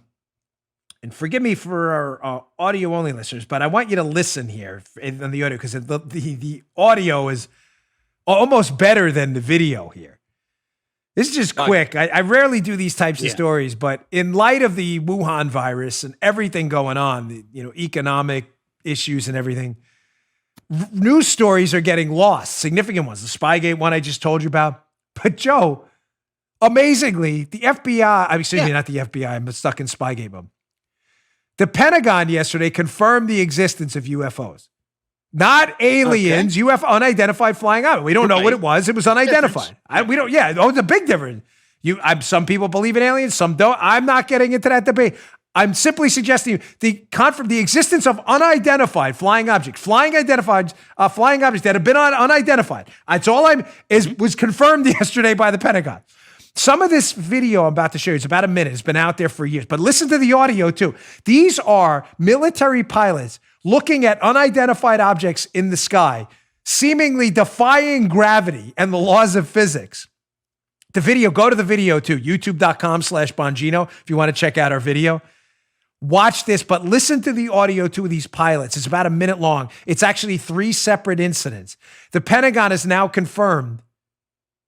And forgive me for our audio-only listeners, but I want you to listen here on the audio because the audio is almost better than the video here. This is just quick. I rarely do these types of stories, but in light of the Wuhan virus and everything going on, the economic issues and everything, news stories are getting lost, significant ones. The Spygate one I just told you about. But Joe, amazingly, the FBI, excuse me, not the FBI, I'm stuck in Spygate mode. The Pentagon yesterday confirmed the existence of UFOs. Not aliens, UFO, unidentified flying object. We don't know what it was. It was unidentified. We don't. Yeah, it's a big difference. Some people believe in aliens, some don't. I'm not getting into that debate. I'm simply suggesting the existence of unidentified flying objects, flying objects that have been unidentified. That's all was confirmed yesterday by the Pentagon. Some of this video I'm about to show you, it's about a minute. It's been out there for years, but listen to the audio too. These are military pilots looking at unidentified objects in the sky, seemingly defying gravity and the laws of physics. The video, go to the video too, youtube.com/Bongino if you want to check out our video. Watch this, but listen to the audio too of these pilots. It's about a minute long. It's actually 3 separate incidents. The Pentagon has now confirmed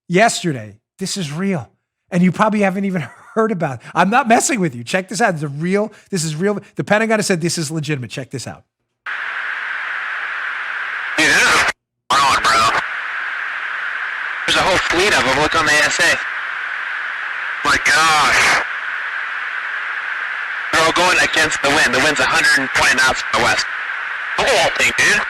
yesterday, this is real. And you probably haven't even heard about it. I'm not messing with you. Check this out. This is real. The Pentagon has said this is legitimate. Check this out. Dude, this is on, bro. There's a whole fleet of them. Look on the ASA. My gosh. They're all going against the wind. The wind's 120 knots from the west. Look at that thing, dude.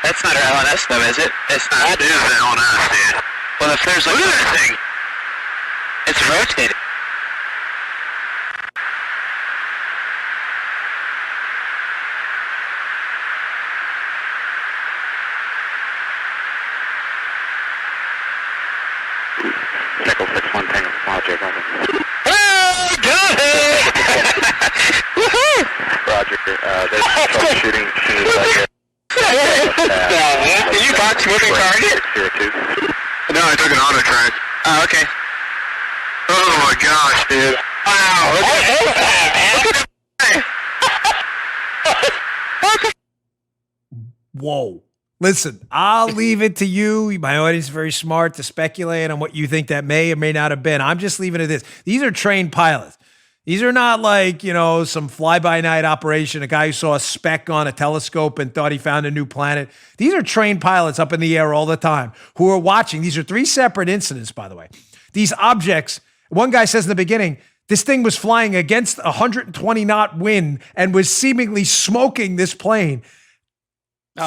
That's not our LNS though, is it? It's not. That is the LNS, dude. Well, if there's like... Look at that thing. It's rotating. Nickel 6-1 Tango Logic, over. Oh, got it! Woohoo! Roger, there's troubleshooting as soon as I get... Did you box moving target? No, I took an auto track. Oh, okay. Oh my gosh, dude. Wow. Whoa. Listen, I'll leave it to you. My audience is very smart to speculate on what you think that may or may not have been. I'm just leaving it at this. These are trained pilots. These are not like, some fly-by-night operation, a guy who saw a speck on a telescope and thought he found a new planet. These are trained pilots up in the air all the time who are watching. These are 3 separate incidents, by the way. These objects, one guy says in the beginning, this thing was flying against a 120-knot wind and was seemingly smoking this plane.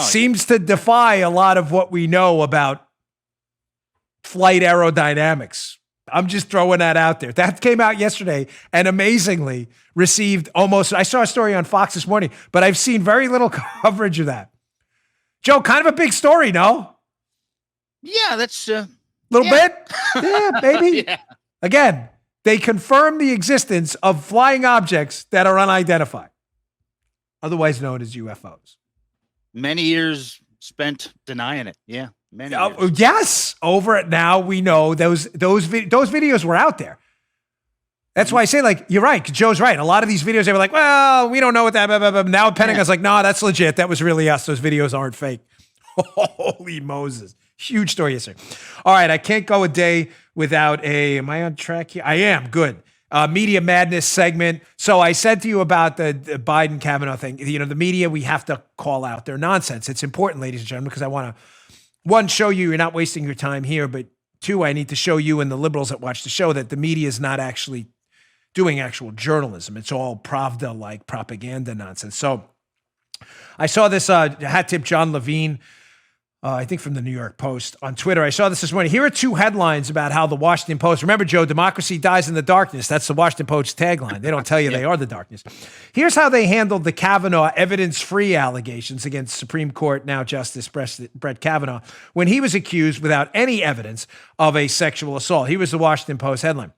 Seems to defy a lot of what we know about flight aerodynamics. I'm just throwing that out there. That came out yesterday and amazingly received I saw a story on Fox this morning, but I've seen very little coverage of that. Joe, kind of a big story, no? Yeah, that's... little bit? Yeah, maybe. Yeah. Again, they confirm the existence of flying objects that are unidentified, otherwise known as UFOs. Many years spent denying it. Yeah, many years. Yes, over it now. We know those videos were out there. That's why I say, you're right. Joe's right. A lot of these videos, they were like, well, we don't know what that. Blah, blah, blah. Now Pentagon's like, no, that's legit. That was really us. Those videos aren't fake. Holy Moses. Huge story yesterday. All right, I can't go a day without am I on track here? I am. Good. Media madness segment. So I said to you about the Biden Kavanaugh thing. The media, we have to call out their nonsense. It's important, ladies and gentlemen, because I want to, 1, show you you're not wasting your time here, but 2, I need to show you and the liberals that watch the show that the media is not actually doing actual journalism. It's all Pravda-like propaganda nonsense. So I saw this hat tip John Levine, I think from the New York Post on Twitter. I saw this morning. Here are 2 headlines about how the Washington Post, remember, Joe, democracy dies in the darkness. That's the Washington Post tagline. They don't tell you they are the darkness. Here's how they handled the Kavanaugh evidence-free allegations against Supreme Court now Justice Brett Kavanaugh when he was accused without any evidence of a sexual assault. Here was the Washington Post headline.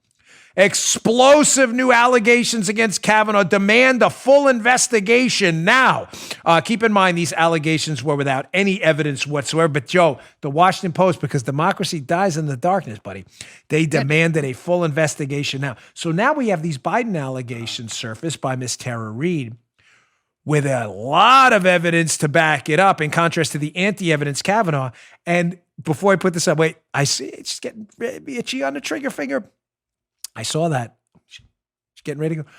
Explosive new allegations against Kavanaugh demand a full investigation now. Keep in mind, these allegations were without any evidence whatsoever. But, Joe, the Washington Post, because democracy dies in the darkness, buddy, they demanded a full investigation now. So now we have these Biden allegations surfaced by Miss Tara Reid with a lot of evidence to back it up, in contrast to the anti-evidence Kavanaugh. And before I put this up, wait, I see it's getting itchy on the trigger finger. I saw that. She's getting ready to go.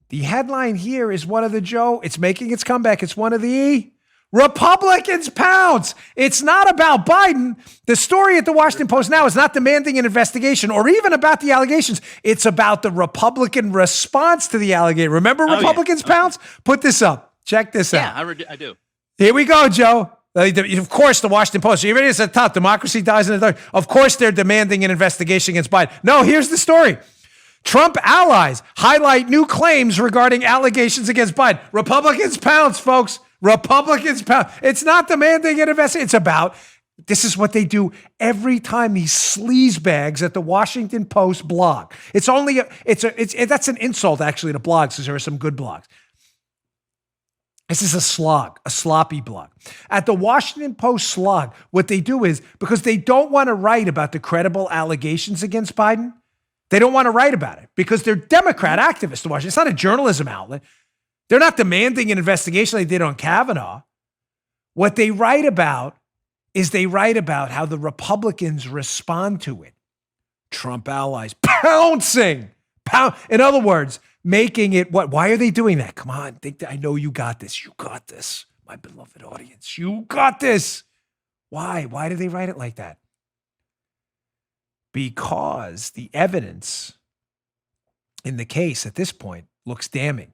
The headline here is one of the, Joe, it's making its comeback. It's one of the Republicans pounce. It's not about Biden. The story at the Washington Post now is not demanding an investigation or even about the allegations. It's about the Republican response to the allegation. Remember Republicans pounce? Put this up. Check this out. Yeah, I do. Here we go, Joe. Of course, the Washington Post. You ready? It's at the top. Democracy dies in the dark. Of course, they're demanding an investigation against Biden. No, here's the story. Trump allies highlight new claims regarding allegations against Biden. Republicans pounce, folks. Republicans pounce. It's not demanding an investigation. It's about, this is what they do every time these sleazebags at the Washington Post blog. That's an insult actually to blogs because there are some good blogs. This is a sloppy blog. At the Washington Post slog, what they do is, because they don't want to write about the credible allegations against Biden, they don't want to write about it because they're Democrat activists to Washington. It's not a journalism outlet. They're not demanding an investigation like they did on Kavanaugh. What they write about is they write about how the Republicans respond to it. Trump allies pouncing. In other words, making it what? Why are they doing that? Come on, I know you got this. You got this, my beloved audience. You got this. Why? Why do they write it like that? Because the evidence in the case at this point looks damning.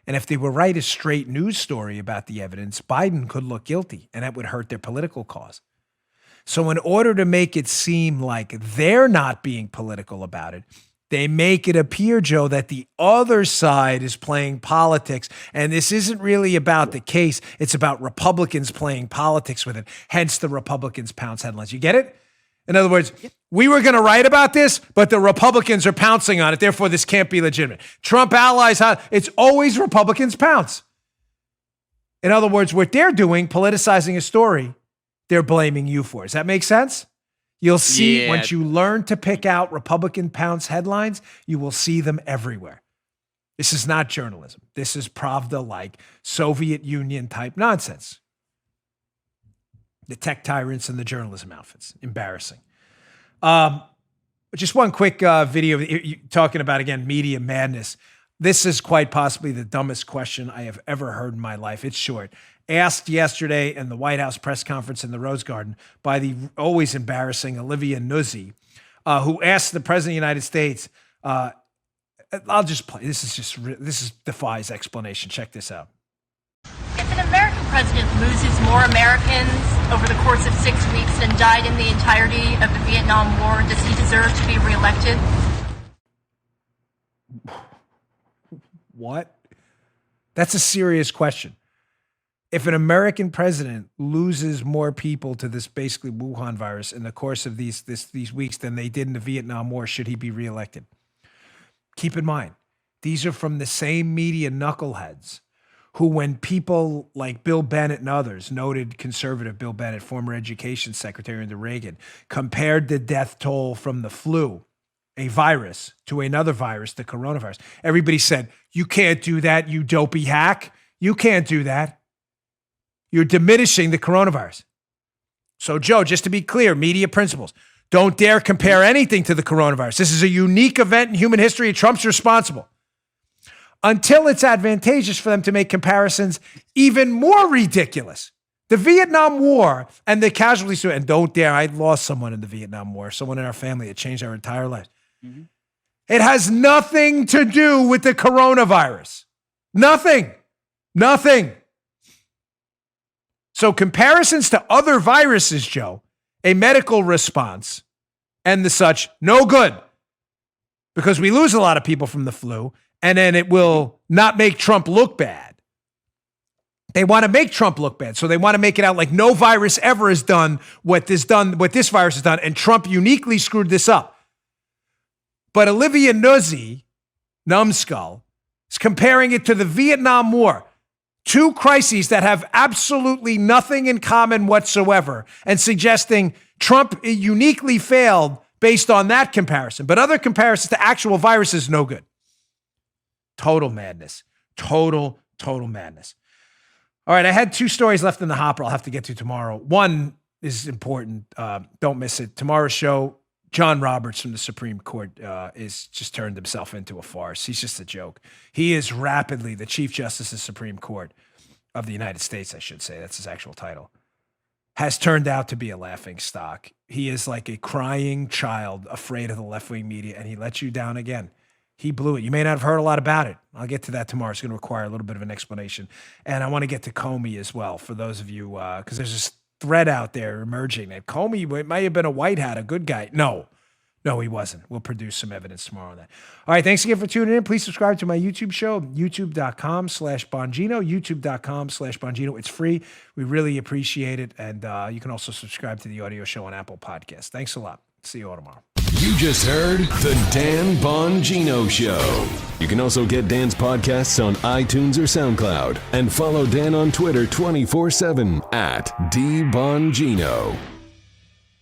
And if they were write a straight news story about the evidence, Biden could look guilty, and that would hurt their political cause. So in order to make it seem like they're not being political about it, they make it appear, Joe, that the other side is playing politics. And this isn't really about the case. It's about Republicans playing politics with it. Hence the Republicans pounce headlines. You get it? In other words, we were going to write about this, but the Republicans are pouncing on it. Therefore, this can't be legitimate. Trump allies, it's always Republicans pounce. In other words, what they're doing, politicizing a story, they're blaming you for. Does that make sense? You'll see once you learn to pick out Republican pounce headlines, you will see them everywhere. This is not journalism. This is Pravda-like Soviet Union type nonsense. The tech tyrants and the journalism outfits. Embarrassing. Just one quick video talking about, again, media madness. This is quite possibly the dumbest question I have ever heard in my life. It's short. Asked yesterday in the White House press conference in the Rose Garden by the always embarrassing Olivia Nuzzi, who asked the President of the United States, I'll just play. This defies explanation. Check this out. If an American president loses more Americans over the course of 6 weeks than died in the entirety of the Vietnam War, does he deserve to be reelected? What? That's a serious question. If an American president loses more people to this basically Wuhan virus in the course of these weeks than they did in the Vietnam War, should he be reelected? Keep in mind, these are from the same media knuckleheads who, when people like Bill Bennett and others, noted conservative Bill Bennett, former education secretary under Reagan, compared the death toll from the flu, a virus, to another virus, the coronavirus. Everybody said, you can't do that, you dopey hack. You can't do that. You're diminishing the coronavirus. So, Joe, just to be clear, media principles, don't dare compare anything to the coronavirus. This is a unique event in human history. Trump's responsible. Until it's advantageous for them to make comparisons even more ridiculous. The Vietnam War and the casualties, and don't dare, I lost someone in the Vietnam War, someone in our family that changed our entire lives. Mm-hmm. It has nothing to do with the coronavirus. Nothing. So comparisons to other viruses, Joe, a medical response and the such, no good. Because we lose a lot of people from the flu, and then it will not make Trump look bad. They want to make Trump look bad. So they want to make it out like no virus ever has done what this virus has done, and Trump uniquely screwed this up. But Olivia Nuzzi, numbskull, is comparing it to the Vietnam War. Two crises that have absolutely nothing in common whatsoever, and suggesting Trump uniquely failed based on that comparison. But other comparisons to actual viruses, no good. Total madness. Total madness. All right, I had two stories left in the hopper I'll have to get to tomorrow. One is important. Don't miss it. Tomorrow's show, John Roberts from the Supreme Court is just turned himself into a farce. He's just a joke. He is rapidly the Chief Justice of the Supreme Court. of the United States, I should say, that's his actual title, has turned out to be a laughing stock. He is like a crying child afraid of the left-wing media, and he let you down again. He blew it. You may not have heard a lot about it. I'll get to that tomorrow. It's going to require a little bit of an explanation. And I want to get to Comey as well for those of you, because there's this thread out there emerging that Comey might have been a white hat, a good guy. No, he wasn't. We'll produce some evidence tomorrow on that. All right, thanks again for tuning in. Please subscribe to my YouTube show, youtube.com/Bongino, youtube.com/Bongino. It's free. We really appreciate it. And you can also subscribe to the audio show on Apple Podcasts. Thanks a lot. See you all tomorrow. You just heard The Dan Bongino Show. You can also get Dan's podcasts on iTunes or SoundCloud. And follow Dan on Twitter 24/7 @DBongino.